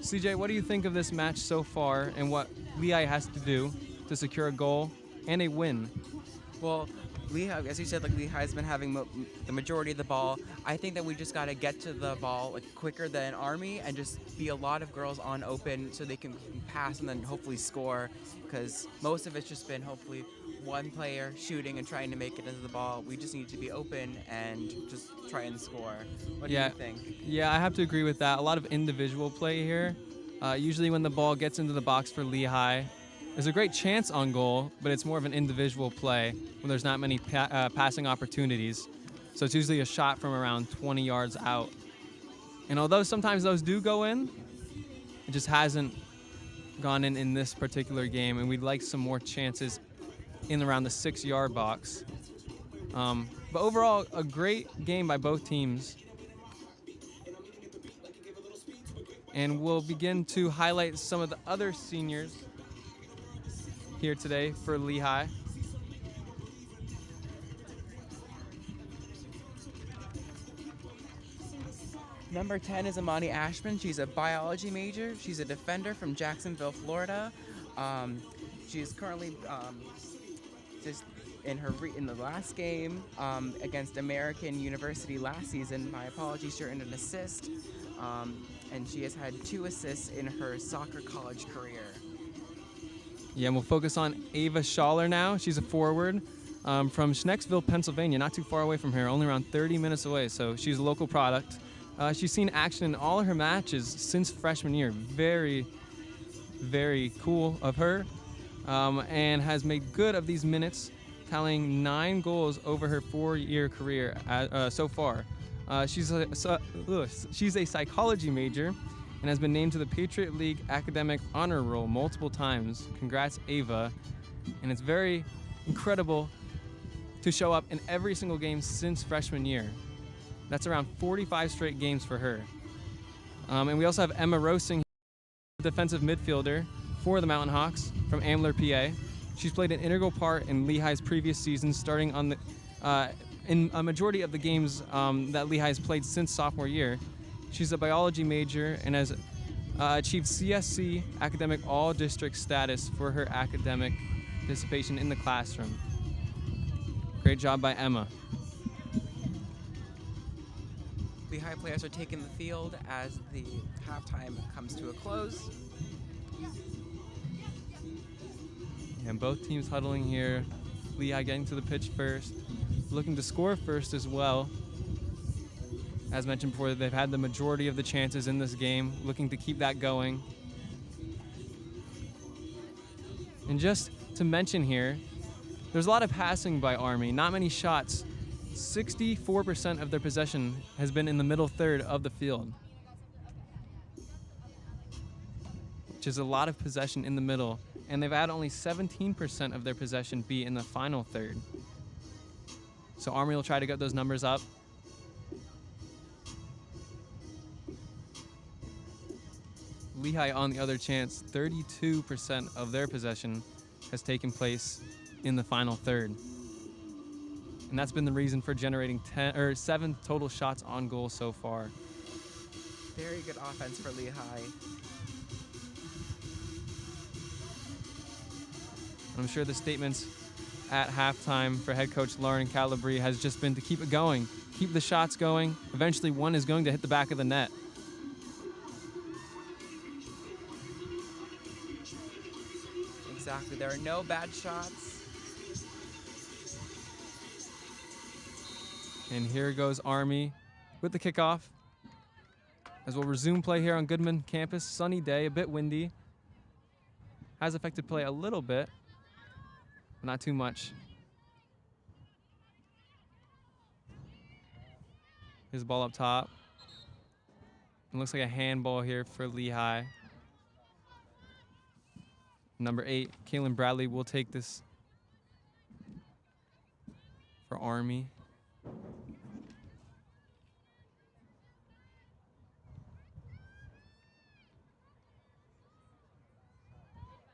CJ, what do you think of this match so far and what Lehigh has to do to secure a goal and a win? Well, Lehigh, as you said, Lehigh's been having the majority of the ball. I think that we just got to get to the ball quicker than Army and just be a lot of girls on open so they can pass and then hopefully score, because most of it's just been hopefully one player shooting and trying to make it into the ball. We just need to be open and just try and score. What do you think? Yeah, I have to agree with that. A lot of individual play here. Usually when the ball gets into the box for Lehigh, there's a great chance on goal, but it's more of an individual play when there's not many passing opportunities. So it's usually a shot from around 20 yards out. And although sometimes those do go in, it just hasn't gone in this particular game, and we'd like some more chances in around the 6-yard box. But overall, a great game by both teams. And we'll begin to highlight some of the other seniors here today for Lehigh. Number 10 is Amani Ashman. She's a biology major. She's a defender from Jacksonville, Florida. She's currently just in the last game against American University last season. My apologies, she earned an assist, and she has had 2 assists in her soccer college career. Yeah, and we'll focus on Ava Schaller now. She's a forward from Schnecksville, Pennsylvania, not too far away from here, only around 30 minutes away, so she's a local product. She's seen action in all of her matches since freshman year. Very, very cool of her, and has made good of these minutes, tallying 9 goals over her 4-year career so far. She's a psychology major and has been named to the Patriot League Academic Honor Roll multiple times. Congrats, Ava. And it's very incredible to show up in every single game since freshman year. That's around 45 straight games for her. And we also have Emma Rosing, defensive midfielder for the Mountain Hawks from Ambler, PA. She's played an integral part in Lehigh's previous seasons, starting on in a majority of the games that Lehigh has played since sophomore year. She's a biology major and has achieved CSC academic all-district status for her academic participation in the classroom. Great job by Emma. Lehigh players are taking the field as the halftime comes to a close. And both teams huddling here. Lehigh getting to the pitch first, looking to score first as well. As mentioned before, they've had the majority of the chances in this game, looking to keep that going. And just to mention here, there's a lot of passing by Army, not many shots. 64% of their possession has been in the middle third of the field, which is a lot of possession in the middle. And they've had only 17% of their possession be in the final third. So Army will try to get those numbers up. Lehigh, on the other chance, 32% of their possession has taken place in the final third. And that's been the reason for generating 7 total shots on goal so far. Very good offense for Lehigh. I'm sure the statements at halftime for head coach Lauren Calabri has just been to keep it going, keep the shots going. Eventually one is going to hit the back of the net. Exactly, there are no bad shots. And here goes Army with the kickoff. As we'll resume play here on Goodman campus. Sunny day, a bit windy. Has affected play a little bit, but not too much. Here's the ball up top. It looks like a handball here for Lehigh. Number 8, Kaylin Bradley will take this for Army.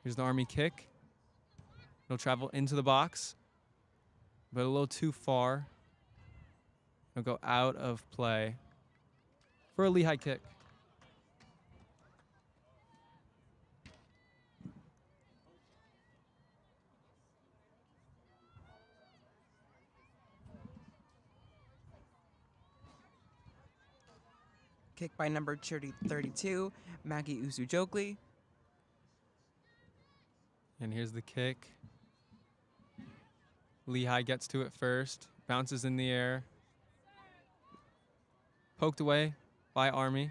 Here's the Army kick. It'll travel into the box, but a little too far. It'll go out of play for a Lehigh kick. Kick by number 32, Maggie Uzujogli. And here's the kick. Lehigh gets to it first, bounces in the air. Poked away by Army.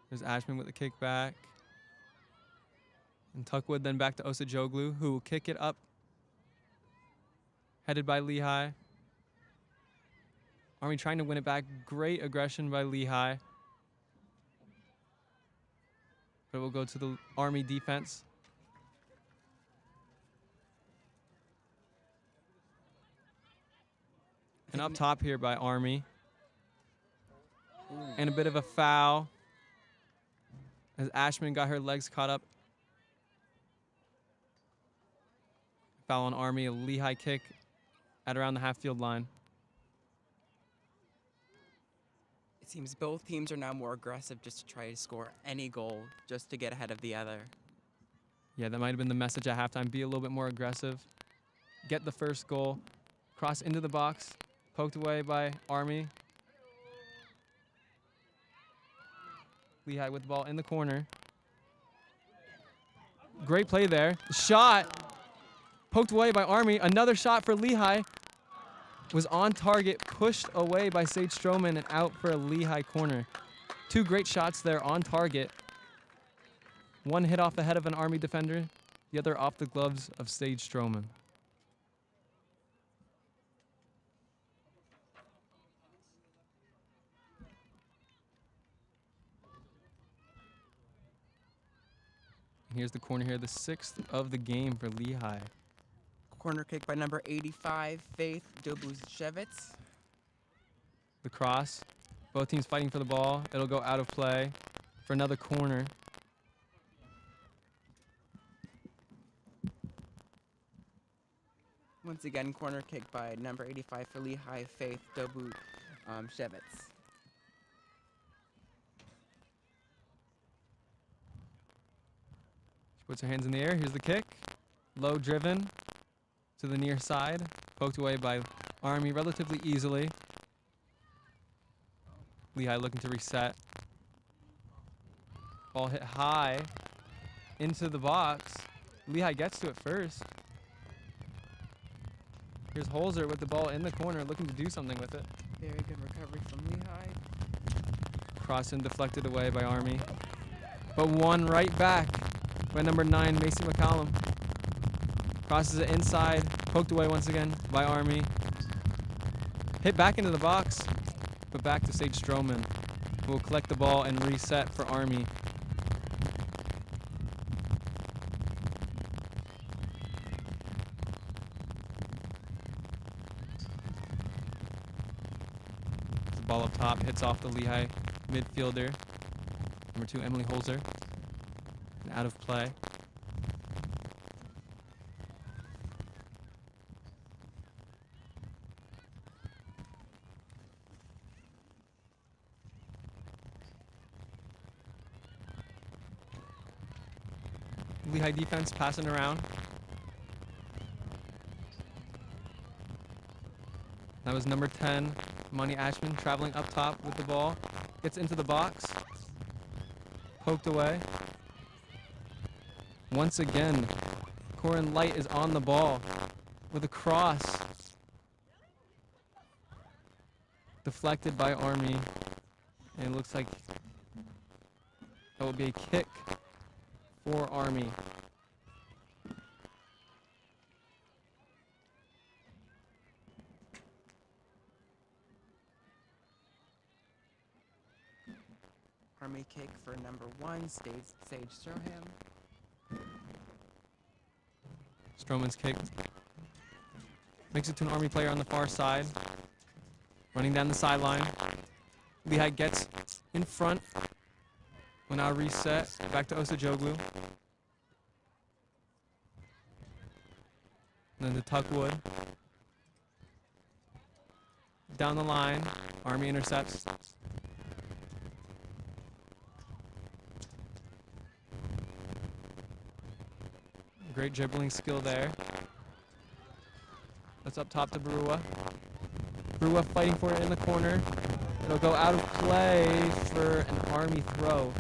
There's Ashman with the kick back. And Tuckwood then back to Osajoglu, who will kick it up. Headed by Lehigh. Army trying to win it back. Great aggression by Lehigh. But it will go to the Army defense. And up top here by Army. And a bit of a foul as Ashman got her legs caught up. Foul on Army, a Lehigh kick at around the half-field line. It seems both teams are now more aggressive just to try to score any goal just to get ahead of the other. Yeah, that might have been the message at halftime. Be a little bit more aggressive. Get the first goal. Cross into the box. Poked away by Army. Lehigh with the ball in the corner. Great play there. Shot. Poked away by Army. Another shot for Lehigh. Was on target, pushed away by Sage Stroman and out for a Lehigh corner. 2 great shots there on target. One hit off the head of an Army defender, the other off the gloves of Sage Stroman. And here's the corner here, the 6th of the game for Lehigh. Corner kick by number 85, Faith Dobushevitz. The cross. Both teams fighting for the ball. It'll go out of play for another corner. Once again, corner kick by number 85 for Lehigh, Faith Dobushevitz. She puts her hands in the air. Here's the kick. Low driven to the near side. Poked away by Army relatively easily. Lehigh looking to reset. Ball hit high into the box. Lehigh gets to it first. Here's Holzer with the ball in the corner looking to do something with it. Very good recovery from Lehigh. Cross and deflected away by Army. But one right back by number 9, Macy McCollum. Crosses it inside, poked away once again by Army. Hit back into the box, but back to Sage Stroman, who will collect the ball and reset for Army. The ball up top hits off the Lehigh midfielder, number 2, Emily Holzer, and out of play. Lehigh defense passing around. That was number 10, Monty Ashman, traveling up top with the ball. Gets into the box. Poked away. Once again, Corin Light is on the ball with a cross. Deflected by Army. And it looks like That will be a kick for Army. Army kick for number 1, Sage Stroham. Stroman's kick makes it to an Army player on the far side. Running down the sideline. Lehigh gets in front. Will now reset back to Osajoglu. And then to Tuckwood. Down the line. Army intercepts. Great dribbling skill there. That's up top to Barua. Barua fighting for it in the corner. It'll go out of play for an Army throw.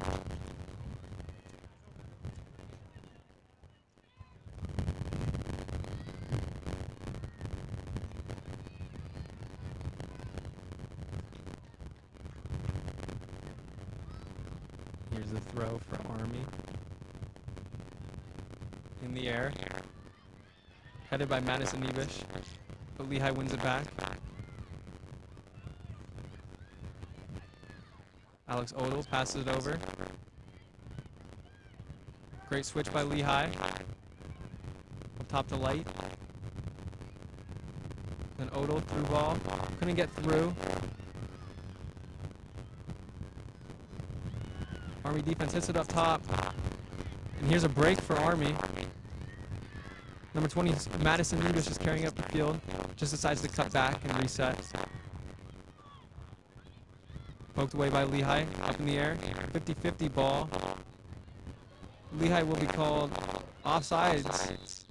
Here's the throw for Army. In the air. Headed by Madison Nebish. But Lehigh wins it back. Alex Odell passes it over. Great switch by Lehigh. Up top to Light. Then Odell through ball. Couldn't get through. Army defense hits it up top. And here's a break for Army. Number 20, Madison Nebish is carrying up the field. Just decides to cut back and reset. Poked away by Lehigh, up in the air. 50-50 ball. Lehigh will be called offsides,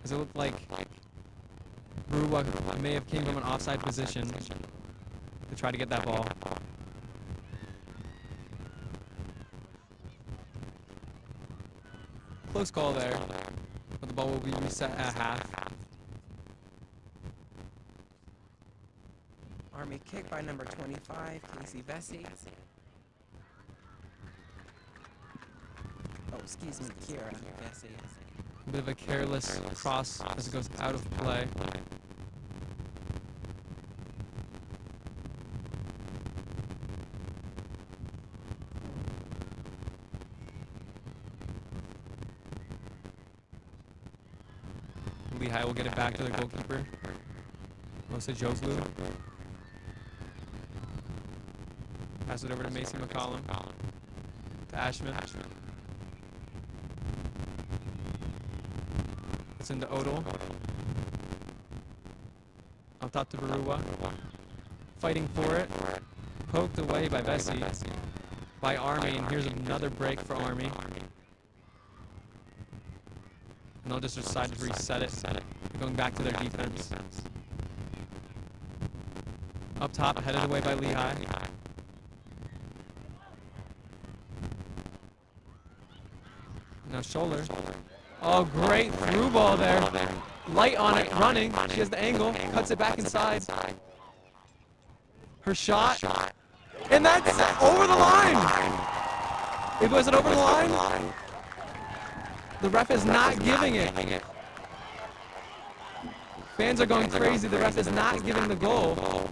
as it looked like Barua may have came from an offside position to try to get that ball. Close call there, but the ball will be reset at half. Army kick by number 25, Casey Vesey. Oh, excuse me, Kira Vesey. A bit of a careless cross as it goes out of play. Lehigh will get it back to the goalkeeper. Osajoglu. Pass it over to Mason McCollum. To Ashman. It's into Odell. Up top to Barua. Fighting for it. Poked away by Vesey. By Army, and here's another break for Army. And they'll just decide to reset it. Going back to their defense. Up top, headed away by Lehigh. Now Scholler. Oh, great through ball there. Light on it, running. She has the angle, cuts it back inside. Her shot. And that's over the line. Was it over the line? The ref is not giving it. Fans are going crazy. The ref is not giving the goal.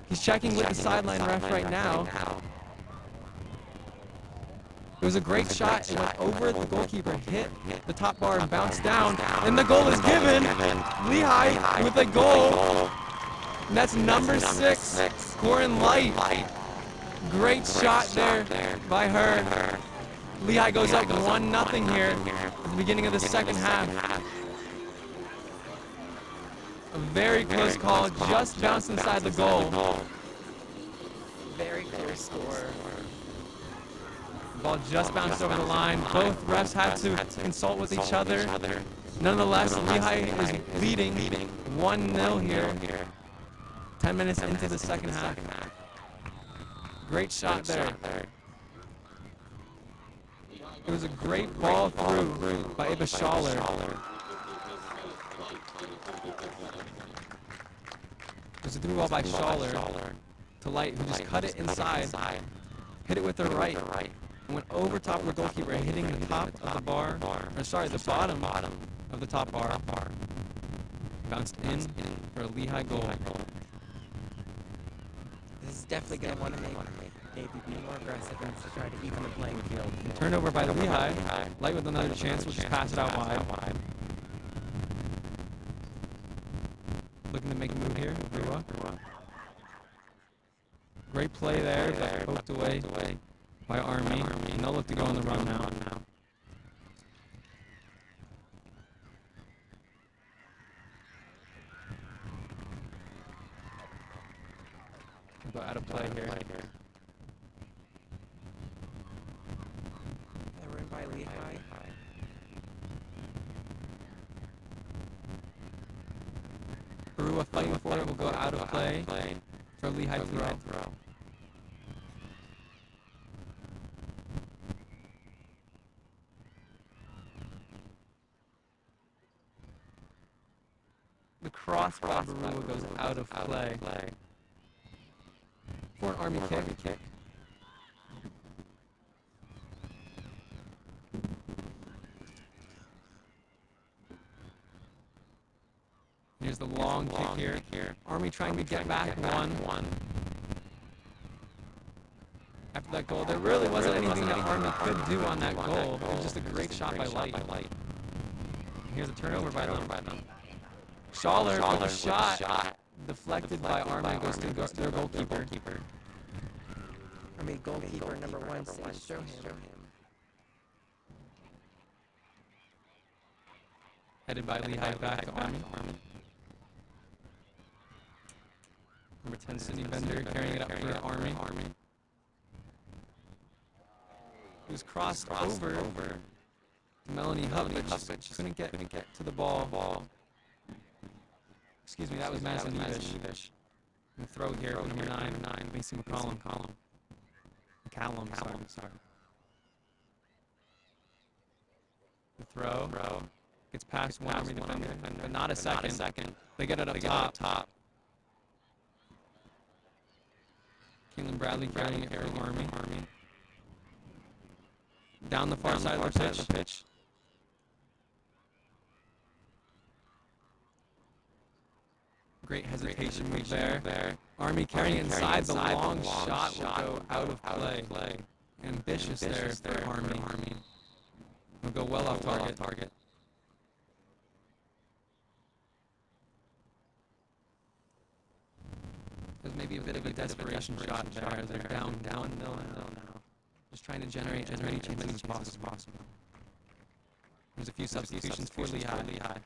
He's checking with the sideline ref right now. It was a great shot. It went over the goalkeeper, hit the top bar and bounced down. And the goal is given. Lehigh with a goal. And that's number 6, Corin Light. Great shot there by her. Lehigh goes up 1-0 here at the beginning of the second half. A very close call, just bounced inside the goal. Very clear score. Ball just bounced over the line. Both refs had to consult with each other. Nonetheless, Lehigh is leading 1-0 here. 10 minutes into the second half. Great shot there. It was a great ball through by Ava Scholler. It was a through ball by Scholler to Light, who just cut it inside. hit it with the right. Went over top of the goalkeeper, hitting the top of the bar, or sorry, the bottom of the top bar. Bounced in for a Lehigh goal. This is definitely going to want to make Navy be more aggressive and to try to even the playing field. Turnover by Lehigh. Light with another chance, we'll just pass it out wide. Looking to make a move here. Great play there, but poked away by Army. And they'll look to go on the run now. We'll go out of play here. They're in by Lehigh. Barua fighting for it will go out of play for Lehigh throw. The cross by Barua goes out of play for an Army kick. Here's the long kick here. Army trying to get back one. After that goal, there really wasn't anything that Army could do on that goal. It was just a great shot by Light. Here's a turnover by them. Schaller with a shot. Deflected by Army, goes to their goalkeeper. Army goalkeeper number 1, show him. Headed by Lehigh back to Army. Number 10, Sydney Bender, carrying it up for Army. It was crossed over to Melanie Hubb, but just couldn't get to the ball. Excuse me, that was Madison Nevish. And throw here for number 9, Macy McCallum. McCallum, sorry. The throw gets past one Army defender, but not a second. They get it up top. Keelan Bradley carrying it for Army. Down the far side of the pitch. Great hesitation move there. Army carrying it inside. The long shot will go out of play. Ambitious there for Army. Will go well off target. There's maybe a bit of a desperation shot there. They're down 1-0 now. Just trying to generate as many chances as possible. There's a few substitutions for Lehigh.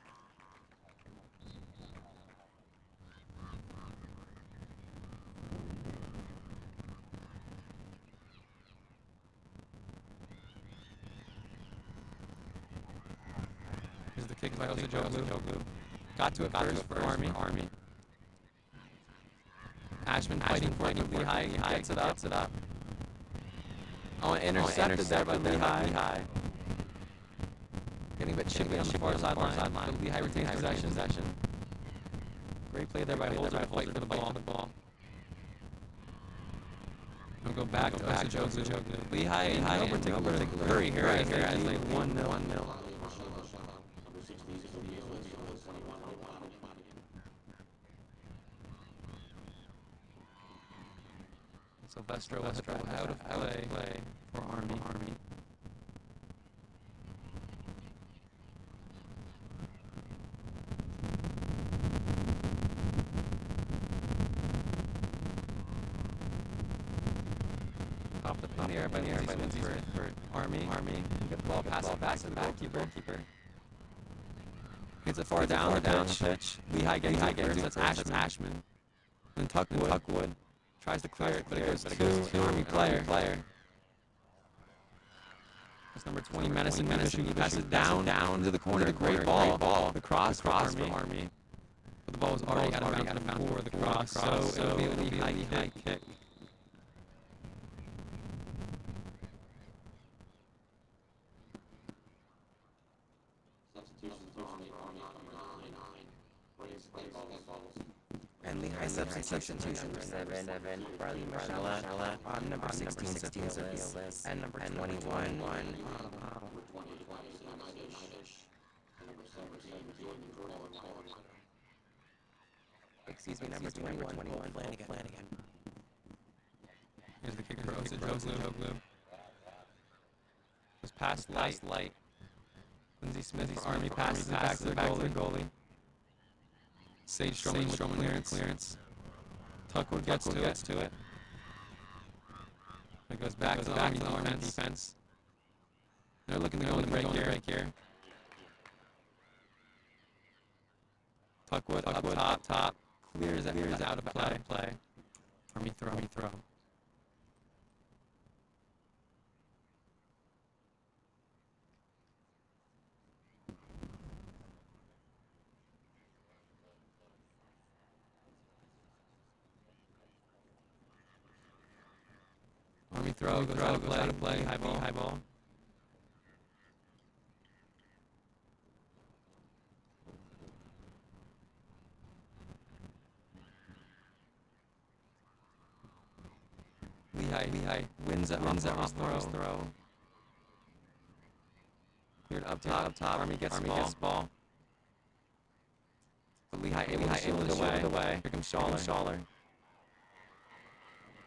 Here's the kick by Ozajoglu. Got to it first for Army. Ashman fighting for it for Lehigh. He gets it up. Oh, intercepted there by Lehigh. Getting a bit chippy on the far sideline. But Lehigh retains possession. Great play there by Holzer to fight for the ball. We'll go back to Ozajoglu. Lehigh in no particular hurry here as they 1-0. Silvestro out of play for Army. Popped up in the air by Lindsay for Army. Get the ball pass to the goalkeeper. Gets it far down the pitch. Lehigh gets it. That's Ashman. Then Tuckwood. Tries to clear it, but it goes to Army player. That's number 20, Madison. He passes down into the corner. Great ball. The cross for Army. But the ball was already out of bounds before the cross, so it'll be a Lehigh kick. And Lehigh substitution number 7, Riley Marcella, number 16, Sophia, and number 21, excuse me, number 21, Flanagan. Here's the kick throw to Joglu. Was past light. Lindsay Smith for Army passes it back to the goalie. Sage Stroman clearance. Tuckwood gets to it. It goes back to the Army defense. They're looking to go in break here. Tuckwood up top. Clears out of play. Army throw. Army throw goes out of play. High ball. Lehigh wins it off throw. Cleared up top. Army gets ball. But Lehigh able to shield it away. Here comes Schaller.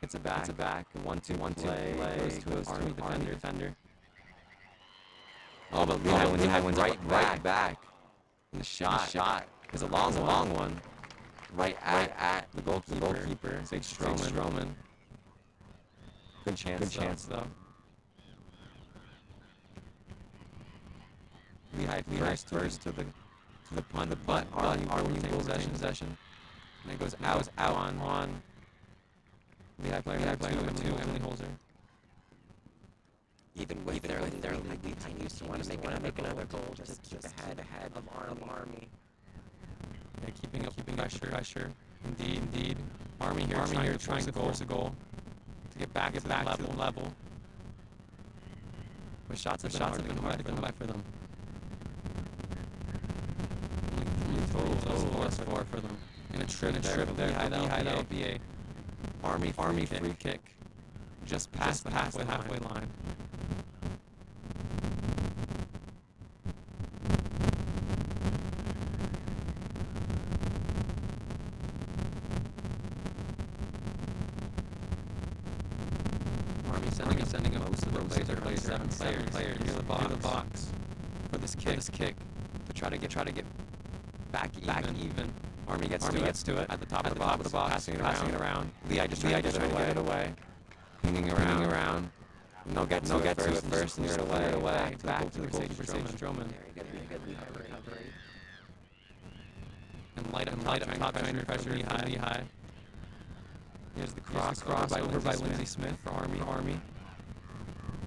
It's a back. 1-2 play. Goes to Army defender. Oh, but Lehigh wins right back. And the shot is a long one. Right at the goalkeeper. Sage Stroman. Good chance though. Lehigh first to the punt. Army will take possession. And it goes out on. Lehigh player number 2, Emily Holzer. Even with their lead, Lehigh used to want to make another goal just to keep ahead of Army. Yeah, keeping up pressure. Indeed. Army here trying to force a goal to get back to the level. But shots have been hard to come by for them. Only 3 total four for them. And a trip there. Lehigh, that'll be a Army free kick. Just past the halfway line. Army sending a most of the players, 7 players near the box for this kick to try to get back even. Army gets to it at the top of the box, passing it around. Lehigh just trying to get it away. Pinging around. No get to it first and steer it away. Back to the goalkeeper, Sage Stroman. And light up top, trying to pressure Lehigh. Here's the cross over by Lindsay Smith for Army.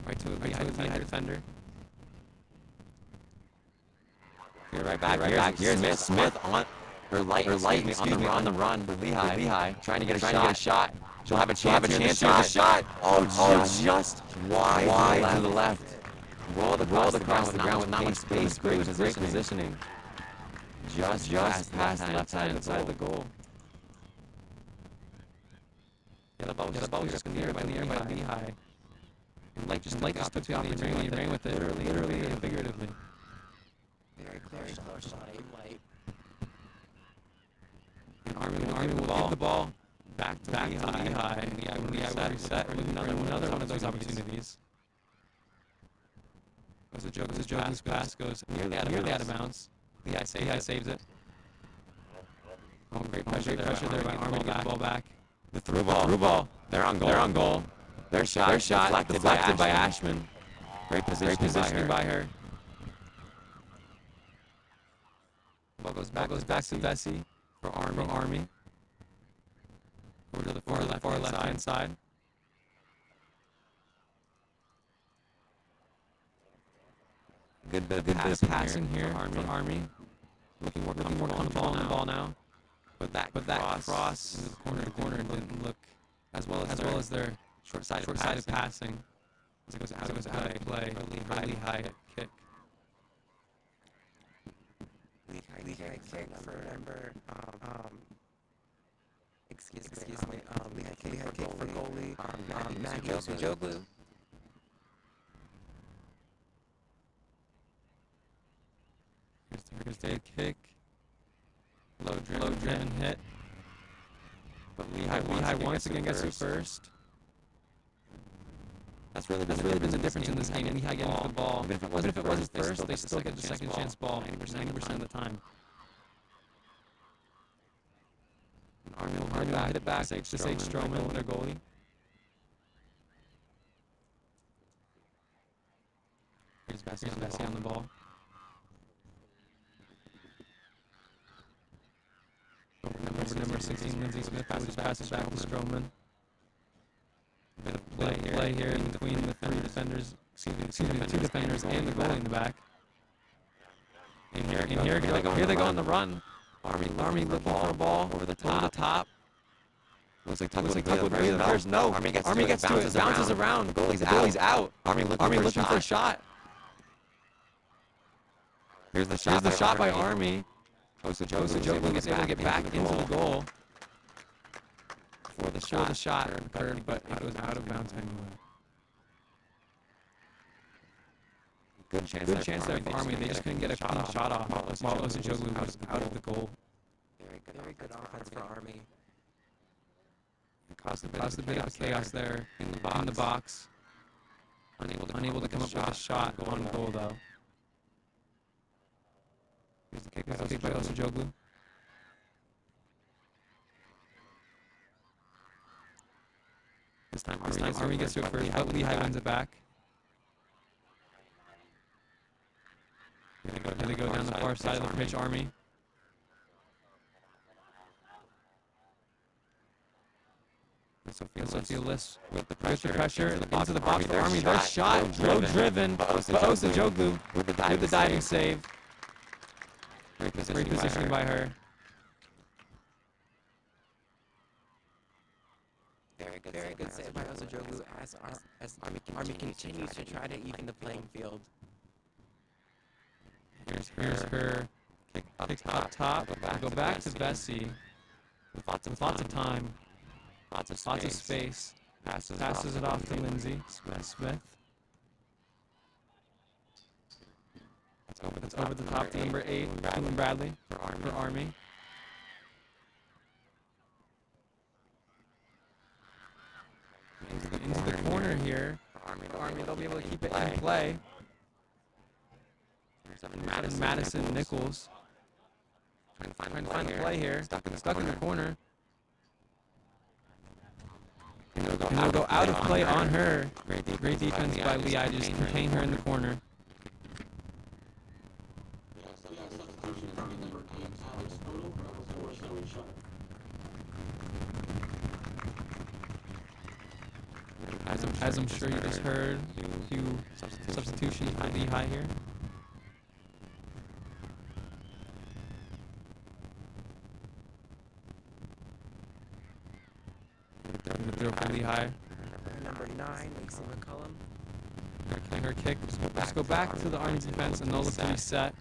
Right to a Lehigh defender. Here, right back. Here's Smith on her light on the run for Lehigh. Trying to get a shot. She'll have a chance to the shot. Just wide to the left. Rolled across the ground with not much space. Great positioning. Just past the left side of the goal. Yeah, the ball was just in the air by Lehigh. And Lake just took the opportunity and ran with it, literally and figuratively. Very close light. And Army will give the ball back to Lehigh. And Lehigh will reset with another one of those opportunities. Goes a joke. Pass goes nearly out of bounds. Lehigh saves it. Oh, great pressure there by Army to get the ball back. The through ball. They're on goal. Their shot deflected by Ashman. Great positioning by her. Ball goes back to Vesey for Army. Over to the far left side. Good bit of passing here for Army. Looking more comfortable on the ball now. But that cross in the corner didn't look as well as their short-sided passing. As it goes out of play. Lehigh kick. Lehigh kick for number Lehigh kick for goalie, Matt Joglu. Here's the kick. Low driven hit. But Lehigh once again gets it first. That's really been the difference in this game. Lehigh getting to the ball. Even if it wasn't first, they still get the second chance ball 90% of the time. Army will hit it back to Sage Stroman, their goalie. Here's Bessie on the ball. Over number 16, Lindsay Smith just passes back to Stroman. Bit of play here in between the two defenders and the goalie in the back. And here they go on the run. Army looking for a ball over the top. Looks like Tuck would be the first. No, Army gets to it, bounces around. The goalie's out. Army looking for a shot. Here's the shot by Army. Joglu gets able to get back into the goal for the shot occurred, but it was out of bounds anyway. Good chance there for Army. They just couldn't get a clean shot off while Joglu was out of the goal. Very good offense for Army. It caused a bit of chaos there in the box. Unable to come up with a shot on goal though. Here's the kick by Joglu. This time Army gets to it first, but Lehigh wins it back. Here they go down the far side of the pitch, Army. Sophia with the pressure into the box for Army. Their shot, low driven, but Joglu with the diving save. Great positioning by her. Very good save by Joglu as Army continues to try to even the playing field. Here's her kick up top. Go back to Bessie with lots of time, lots of space. Passes it off to Lindsay Smith. It's over the top to number 8, Caitlin Bradley for Army. Into the corner here. For Army, they'll be able to keep it in play. Madison Nichols trying to find the play here. Stuck in the corner. And they'll go out of play on her. Great defense by Lehigh, just contain her in the corner. As I'm sure you just heard, a few substitutions for Lehigh here. Throw for Lehigh. Number 9, Lacey McCullum. Her kick. Just go back to the Army defense and they'll look to reset.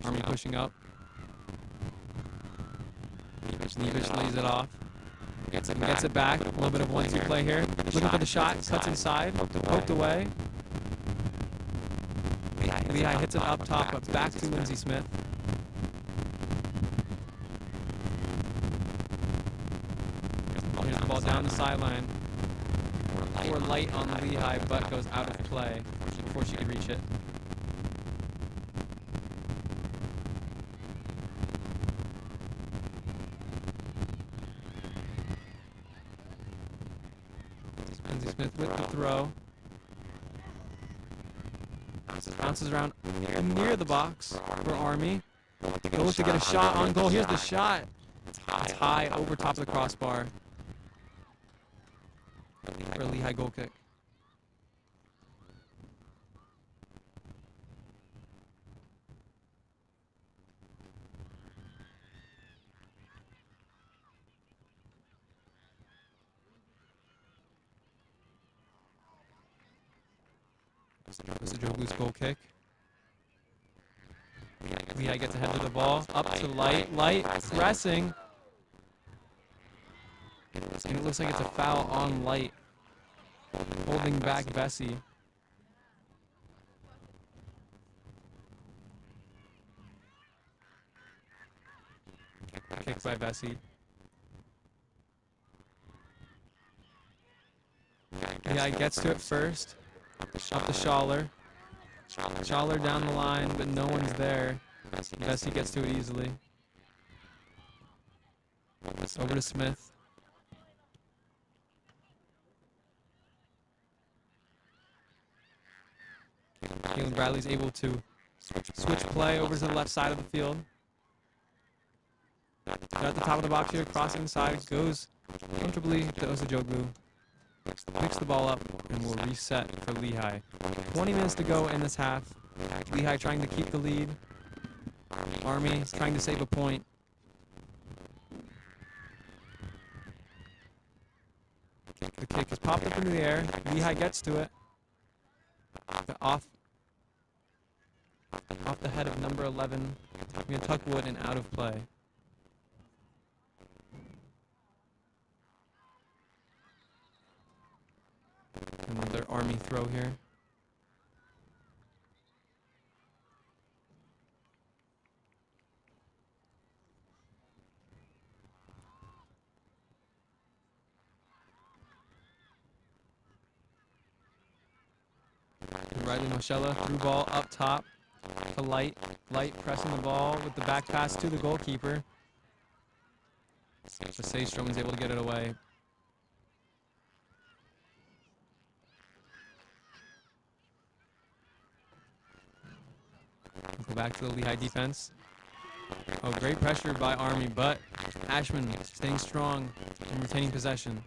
Army pushing up. Nevish lays it off. Gets it back. A little bit of 1-2 play here. Looking for the shot. Cuts inside. Poked away. Lehigh hits it up top, but back to Lindsay Smith. Here's the ball down the sideline. More light on Lehigh, but goes out of play before she could reach it. Lindsay Smith with the throw. Bounces around near the box for Army. They'll look to get a shot on goal. Here's the shot. It's high over top of the crossbar for a Lehigh goal kick. This is Joglu's goal kick. Lehigh gets ahead with the ball. Up to Light. Light pressing. And it looks like it's a foul on Light. Holding back Bessie. Kicked by Bessie. Lehigh gets to it first. Up to Schaller. Schaller down the line, but no one's there. Bessie gets to it easily. Over to Smith. Caitlin Bradley's able to switch play over to the left side of the field. At the top of the box here, crossing inside, goes comfortably to Osajoglu. Picks the ball up and will reset for Lehigh. 20 minutes to go in this half. Lehigh trying to keep the lead. Army trying to save a point. The kick is popped up into the air. Lehigh gets to it. Off the head of number 11, Tuckwood, and out of play. Another Army throw here. Riley Moschella, through ball up top to Light. Light pressing the ball with the back pass to the goalkeeper. So Saystrom is able to get it away. Go back to the Lehigh defense. Oh, great pressure by Army, but Ashman staying strong and retaining possession.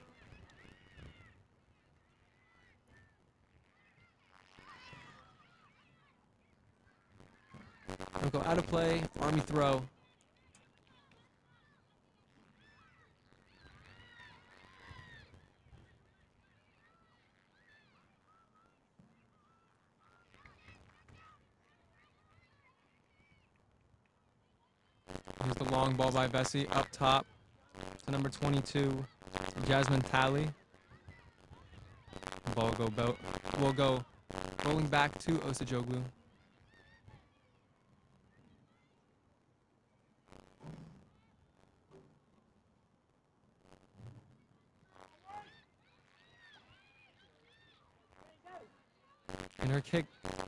They'll go out of play, Army throw. Here's the long ball by Bessie up top to number 22, Jasmine Talley. The ball will go rolling back to Osajoglu. And her kick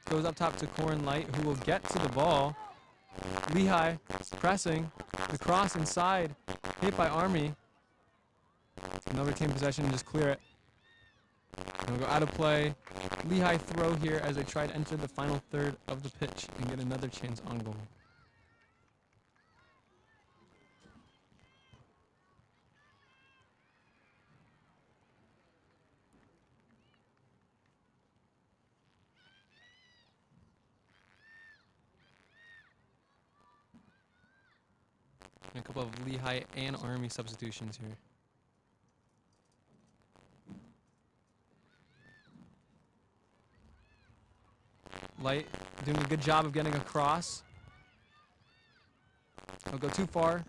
goes up top to Corin Light, who will get to the ball. Lehigh pressing. The cross inside. Hit by Army. And they'll retain possession and just clear it. And they'll go out of play. Lehigh throw here as they try to enter the final third of the pitch and get another chance on goal. And a couple of Lehigh and Army substitutions here. Light doing a good job of getting across. He'll go too far.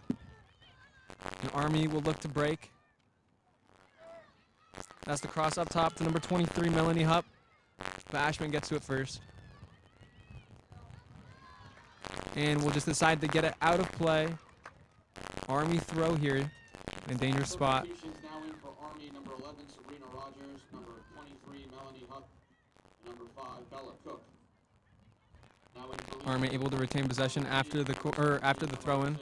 And Army will look to break. That's the cross up top to number 23, Melanie Hupp. But Ashman gets to it first. And we'll just decide to get it out of play. Army throw here in a dangerous spot. Now in for Army, number 11, Sabrina Rogers, number 23, Melanie Hupp, number 5, Bella Cook. Now in for Army able to retain possession after the throw-in.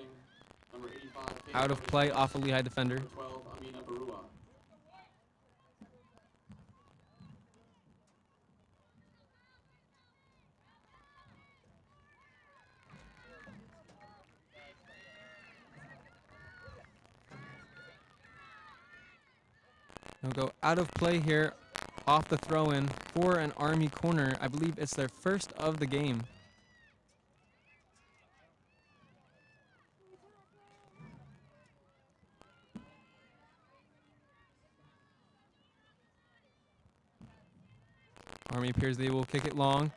Number 85, Out of play off a Lehigh defender. number 12, Amina Barua. They'll go out of play here off the throw-in for an Army corner. I believe it's their first of the game. Army appears they will kick it long.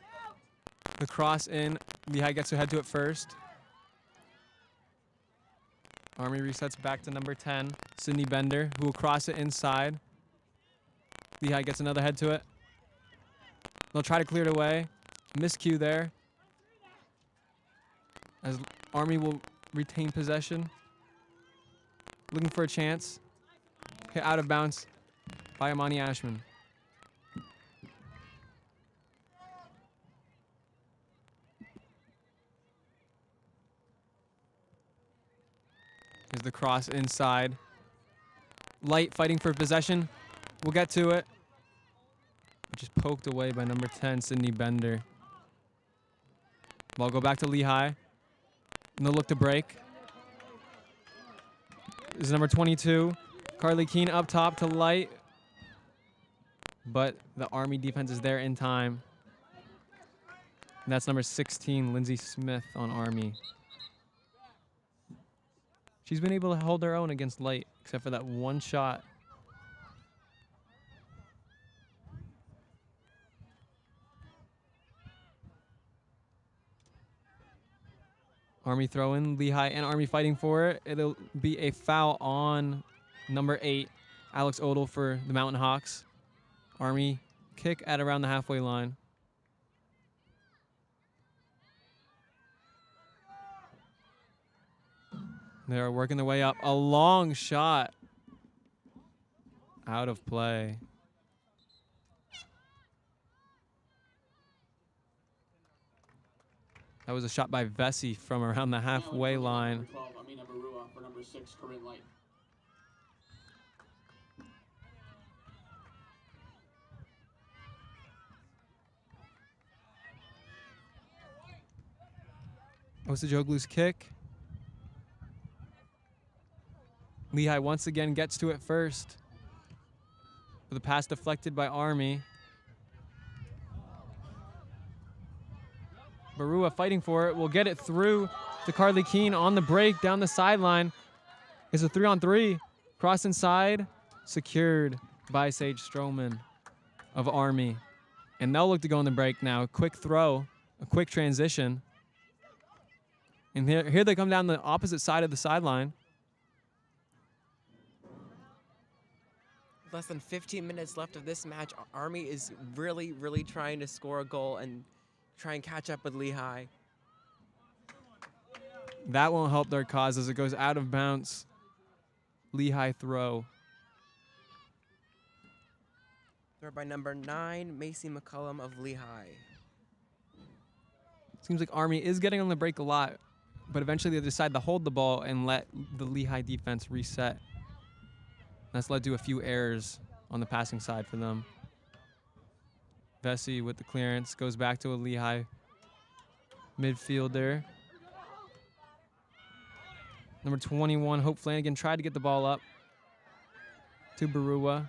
The cross in Lehigh gets to head to it first. Army resets back to number 10, Sydney Bender, who will cross it inside. Lehigh gets another head to it. They'll try to clear it away. Miscue there. As Army will retain possession. Looking for a chance. Hit out of bounds by Amani Ashman. Here's the cross inside. Light fighting for possession. We'll get to it. Just poked away by number 10, Sydney Bender. Ball go back to Lehigh. And they'll look to break. This is number 22. Carly Keene up top to Light. But the Army defense is there in time. And that's number 16, Lindsay Smith on Army. She's been able to hold her own against Light, except for that one shot. Army throw in, Lehigh and Army fighting for it. It'll be a foul on number 8, Alex Odell for the Mountain Hawks. Army kick at around the halfway line. They're working their way up. A long shot. Out of play. That was a shot by Vesey from around the halfway line. For number 6, Corinne Light. Osajoglu's kick. Lehigh once again gets to it first. With the pass deflected by Army. Barua fighting for it. Will get it through to Carly Keene on the break down the sideline. It's a 3-on-3. Cross inside. Secured by Sage Stroman of Army. And they'll look to go on the break now. Quick throw. A quick transition. And here they come down the opposite side of the sideline. Less than 15 minutes left of this match. Army is really, really trying to score a goal and try and catch up with Lehigh. That won't help their cause as it goes out of bounds. Lehigh throw. Throw by number 9, Macy McCullum of Lehigh. Seems like Army is getting on the break a lot, but eventually they decide to hold the ball and let the Lehigh defense reset. That's led to a few errors on the passing side for them. Vesey with the clearance goes back to a Lehigh midfielder. Number 21, Hope Flanagan, tried to get the ball up to Barua.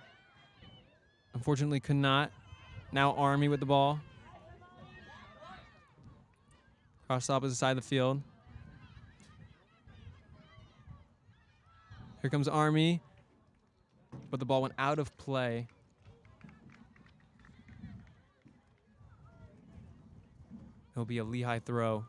Unfortunately could not. Now Army with the ball. Cross the opposite side of the field. Here comes Army. But the ball went out of play. It'll be a Lehigh throw.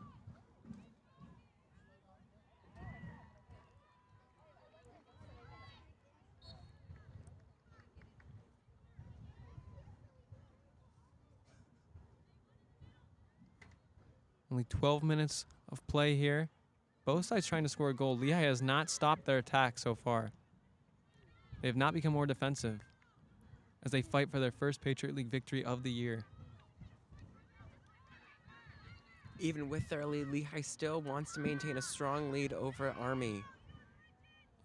Only 12 minutes of play here. Both sides trying to score a goal. Lehigh has not stopped their attack so far. They have not become more defensive as they fight for their first Patriot League victory of the year. Even with their lead, Lehigh still wants to maintain a strong lead over Army.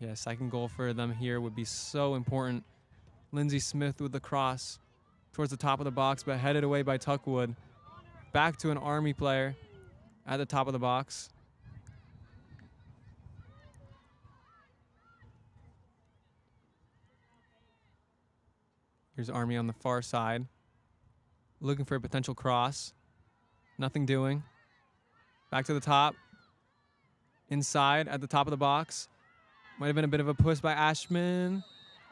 Yeah, second goal for them here would be so important. Lindsay Smith with the cross towards the top of the box, but headed away by Tuckwood. Back to an Army player at the top of the box. Here's Army on the far side. Looking for a potential cross. Nothing doing. Back to the top. Inside at the top of the box. Might have been a bit of a push by Ashman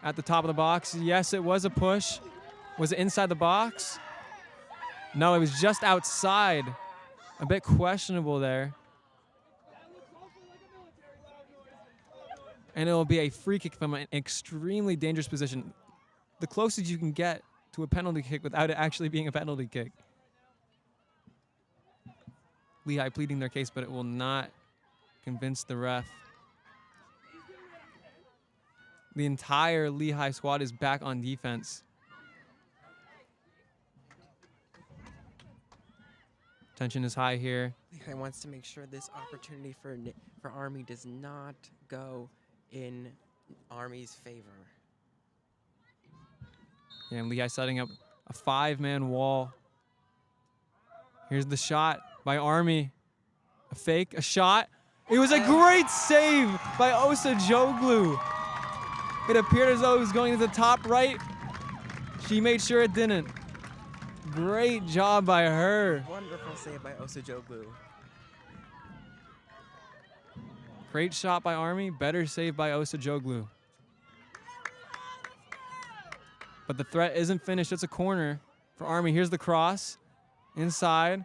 at the top of the box. Yes, it was a push. Was it inside the box? No, it was just outside. a bit questionable there. And it will be a free kick from an extremely dangerous position. The closest you can get to a penalty kick without it actually being a penalty kick. Lehigh pleading their case, but it will not convince the ref. The entire Lehigh squad is back on defense. Tension is high here. Lehigh wants to make sure this opportunity for Army does not go in Army's favor. Yeah, and Lehigh setting up a 5-man wall. Here's the shot by Army. A fake, a shot. It was a great save by Osajoglu. It appeared as though it was going to the top right. She made sure it didn't. Great job by her. Wonderful save by Osajoglu. Great shot by Army, better save by Osajoglu. But the threat isn't finished. It's a corner for Army. Here's the cross. Inside.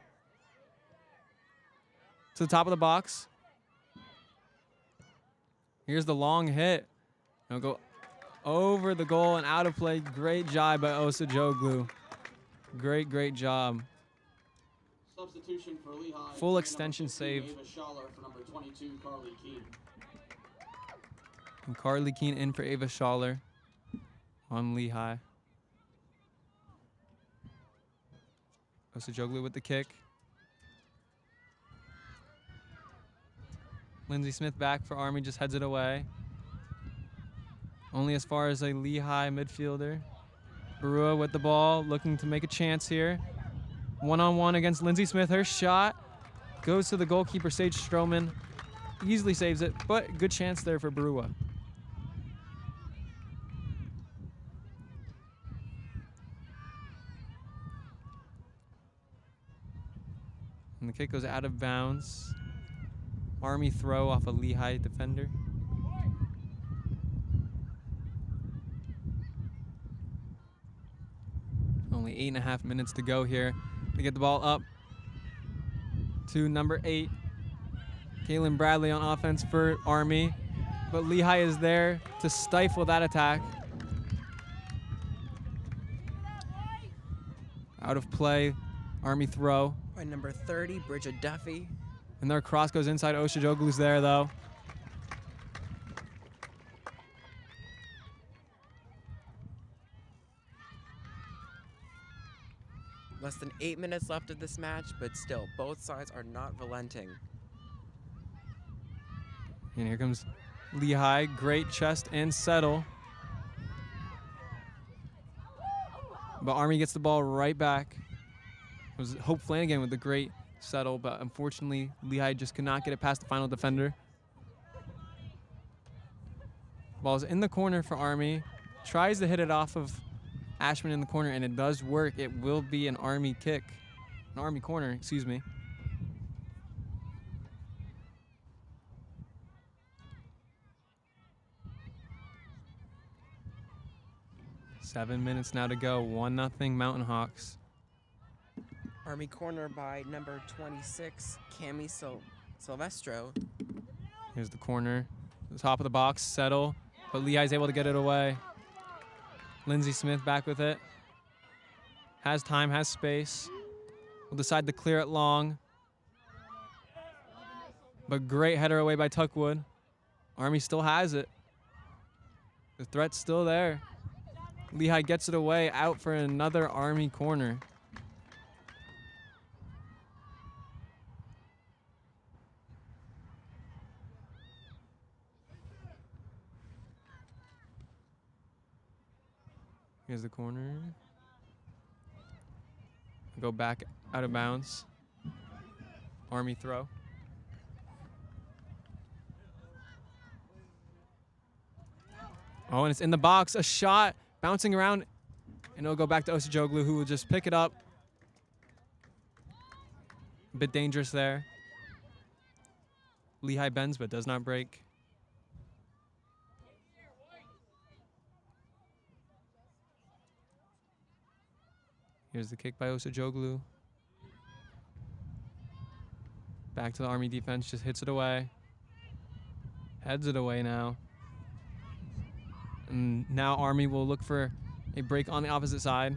To the top of the box. Here's the long hit. It'll go over the goal and out of play. Great job by Osajoglu. Great job. Substitution for Lehigh. Full extension save. Ava Schaller for number 22, Carly Keene. And Carly Keene in for Ava Schaller on Lehigh. Osajoglu with the kick. Lindsay Smith back for Army, just heads it away. Only as far as a Lehigh midfielder. Barua with the ball, looking to make a chance here. One-on-one against Lindsay Smith. Her shot goes to the goalkeeper, Sage Stroman. Easily saves it, but good chance there for Barua. And the kick goes out of bounds. Army throw off a Lehigh defender. Only 8.5 minutes to go here. They get the ball up to number 8. Kaylin Bradley on offense for Army. But Lehigh is there to stifle that attack. Out of play, Army throw. By number 30, Bridget Duffy. And their cross goes inside. Osajoglu's there, though. Less than 8 minutes left of this match, but still, both sides are not relenting. And here comes Lehigh. Great chest and settle. But Army gets the ball right back. It was Hope Flanagan with the great settle, but unfortunately, Lehigh just could not get it past the final defender. Ball's in the corner for Army. Tries to hit it off of Ashman in the corner, and it does work. It will be an Army kick. An Army corner, excuse me. Seven minutes now to go. 1-0 Mountain Hawks. Army corner by number 26, Cami Silvestro. Here's the corner. The top of the box, settle. But Lehigh's able to get it away. Lindsay Smith back with it. Has time, has space. Will decide to clear it long. But great header away by Tuckwood. Army still has it. The threat's still there. Lehigh gets it away, out for another Army corner. Here's the corner. Go back out of bounds. Army throw. Oh, and it's in the box. A shot bouncing around. And it'll go back to Osajoglu, who will just pick it up. A bit dangerous there. Lehigh bends but does not break. Here's the kick by Osajoglu. Back to the Army defense, just hits it away. Heads it away now. And now Army will look for a break on the opposite side.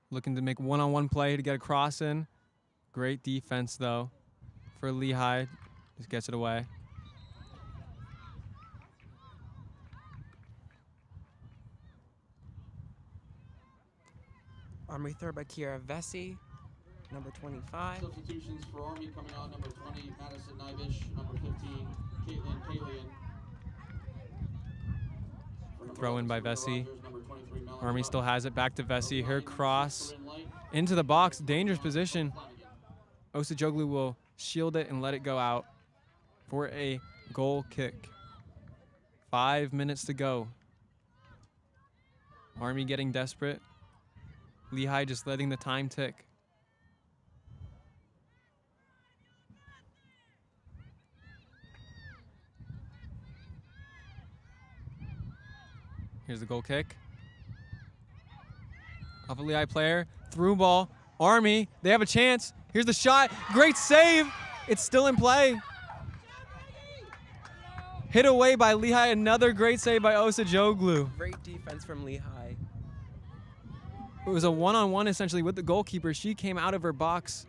Looking to make one-on-one play to get a cross in. Great defense, though, for Lehigh. Just gets it away. Army throw by Kira Vesey, number 25. Substitutions for Army coming on: number 20, Madison Nybish; number 15, Caitlin Kalian. Throw in by Vesey. Rogers, number 23, Melanie Army Buck. still has it. Back to Vesey. Her cross Corinne Light, into the box. Dangerous position. Flanagan. Osajoglu will shield it and let it go out for a goal kick. 5 minutes to go. Army getting desperate. Lehigh just letting the time tick. Here's the goal kick. Off a Lehigh player. Through ball. Army, they have a chance. Here's the shot. Great save. It's still in play. Hit away by Lehigh. Another great save by Osajoglu. Great defense from Lehigh. It was a one-on-one essentially with the goalkeeper. She came out of her box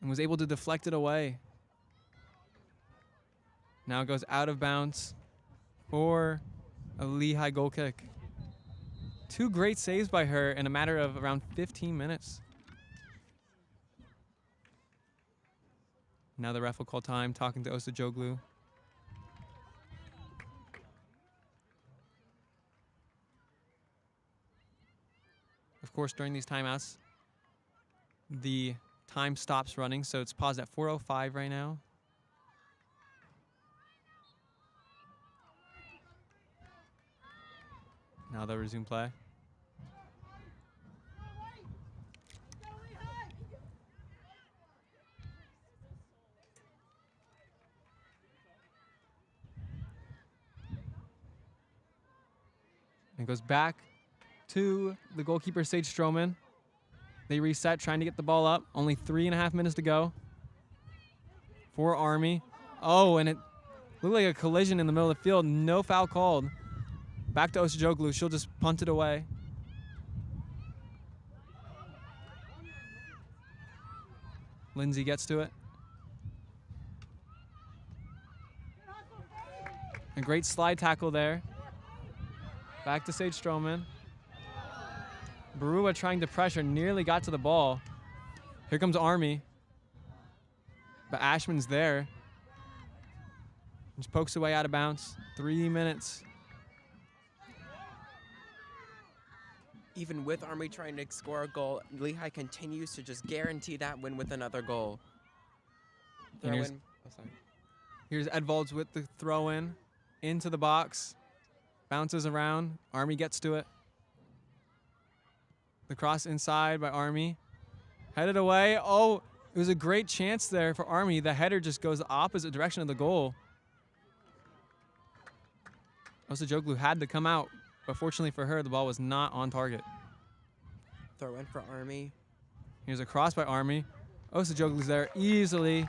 and was able to deflect it away. Now it goes out of bounds for a Lehigh goal kick. 2 great saves by her in a matter of around 15 minutes. Now the ref will call time, talking to Osajoglu. Of course, during these timeouts, the time stops running, so it's paused at 4:05 right now. Now they'll resume play. It goes back to the goalkeeper, Sage Stroman. They reset, trying to get the ball up. Only 3.5 minutes to go for Army. Oh, and it looked like a collision in the middle of the field. No foul called. Back to Osajoglu. She'll just punt it away. Lindsay gets to it. A great slide tackle there. Back to Sage Stroman. Barua trying to pressure, nearly got to the ball. Here comes Army. But Ashman's there. Just pokes away out of bounds. 3 minutes. Even with Army trying to score a goal, Lehigh continues to just guarantee that win with another goal. And Throw here's- in. Oh, sorry. Here's Edvalds with the throw in into the box. Bounces around. Army gets to it. The cross inside by Army. Headed away. Oh, it was a great chance there for Army. The header just goes the opposite direction of the goal. Osajoglu had to come out, but fortunately for her, the ball was not on target. Throw in for Army. Here's a cross by Army. Osajoglu's there easily.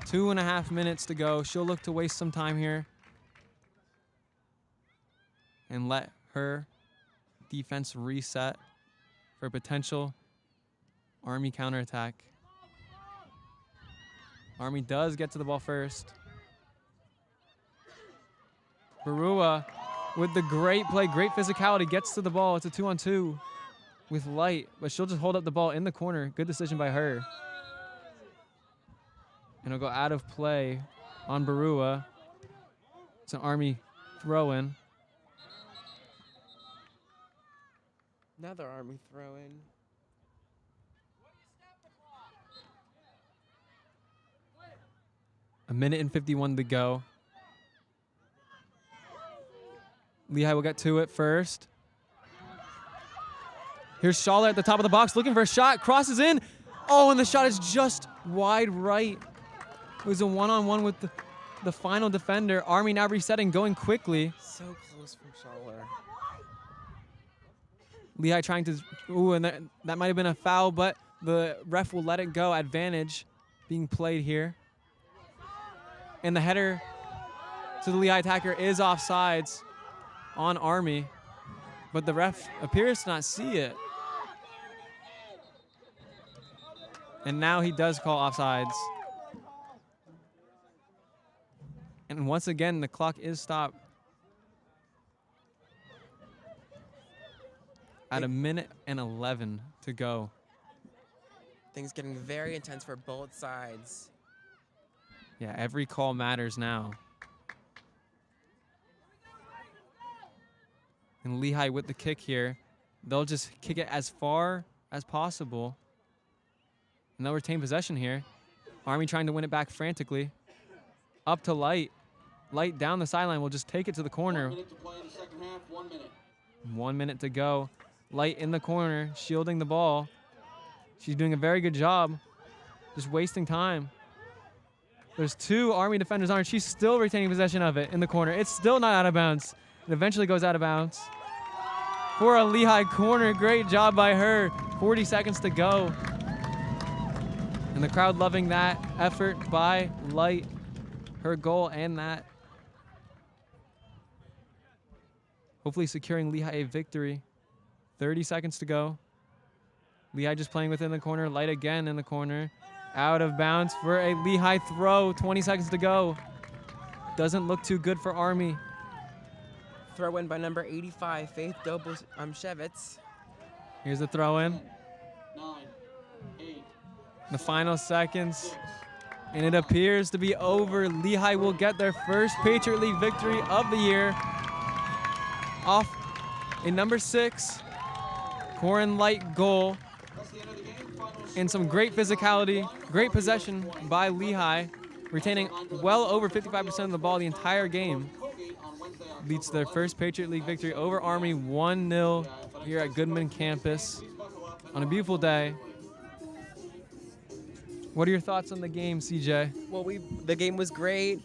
2.5 minutes to go. She'll look to waste some time here and let her defense reset for a potential Army counterattack. Army does get to the ball first. Barua with the great play, great physicality, gets to the ball. It's a 2-on-2 with Light, but she'll just hold up the ball in the corner. Good decision by her. And it'll go out of play on Barua. It's an Army throw-in. Another Army throw in. A minute and 51 to go. Lehigh will get to it first. Here's Schaller at the top of the box looking for a shot. Crosses in. Oh, and the shot is just wide right. It was a one-on-one with the final defender. Army now resetting, going quickly. So close from Schaller. Lehigh trying to, ooh, and that might have been a foul, but the ref will let it go. Advantage being played here. And the header to the Lehigh attacker is offsides on Army, but the ref appears to not see it. And now he does call offsides. And once again, the clock is stopped at 1:11 to go. Things getting very intense for both sides. Yeah, every call matters now. And Lehigh with the kick here. They'll just kick it as far as possible. And they'll retain possession here. Army trying to win it back frantically. Up to Light. Light down the sideline will just take it to the corner. 1 minute to play in the second half, 1 minute. 1 minute to go. Light in the corner, shielding the ball. She's doing a very good job, just wasting time. There's 2 Army defenders on her. She's still retaining possession of it in the corner. It's still not out of bounds. It eventually goes out of bounds. For a Lehigh corner, great job by her. 40 seconds to go. And the crowd loving that effort by Light, her goal and that. Hopefully securing Lehigh a victory. 30 seconds to go. Lehigh just playing within the corner. Light again in the corner. Out of bounds for a Lehigh throw. 20 seconds to go. Doesn't look too good for Army. Throw in by number 85, Faith Dobushevitz. Here's the throw in. 9, 8, The final seconds. And it appears to be over. Lehigh will get their first Patriot League victory of the year. Off a number 6 Corin Light goal. that's the end of the game. Final And some great physicality, great possession by Lehigh, retaining well over 55% of the ball the entire game. Colgate on Wednesday, Leads to their first Patriot League victory over Army 1-0 here at Goodman campus on a beautiful day. What are your thoughts on the game, CJ? Well, the game was great.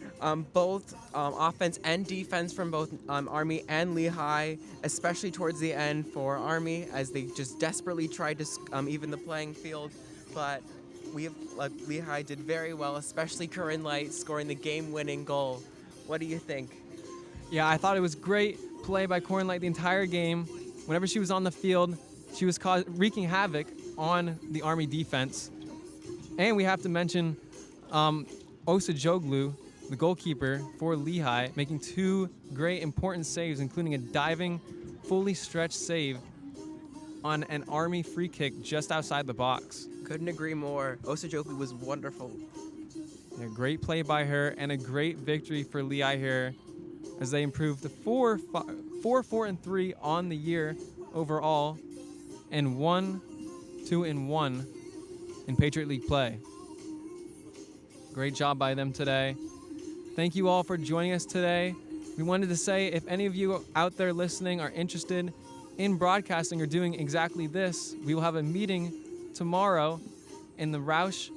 Both offense and defense from both Army and Lehigh, especially towards the end for Army as they just desperately tried to even the playing field. But Lehigh did very well, especially Corinne Light scoring the game-winning goal. What do you think? Yeah, I thought it was great play by Corin Light the entire game. Whenever she was on the field, she was wreaking havoc on the Army defense. And we have to mention Osajoglu, the goalkeeper for Lehigh, making 2 great important saves, including a diving, fully stretched save on an Army free kick just outside the box. Couldn't agree more. Osajoglu was wonderful. A great play by her and a great victory for Lehigh here as they improved to 4-4-3 on the year overall and 1-2-1 in Patriot League play. Great job by them today. Thank you all for joining us today. We wanted to say if any of you out there listening are interested in broadcasting or doing exactly this, we will have a meeting tomorrow in the Roush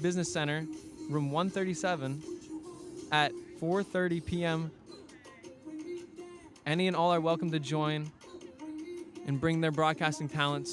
Business Center, room 137 at 4:30 p.m. Any and all are welcome to join and bring their broadcasting talents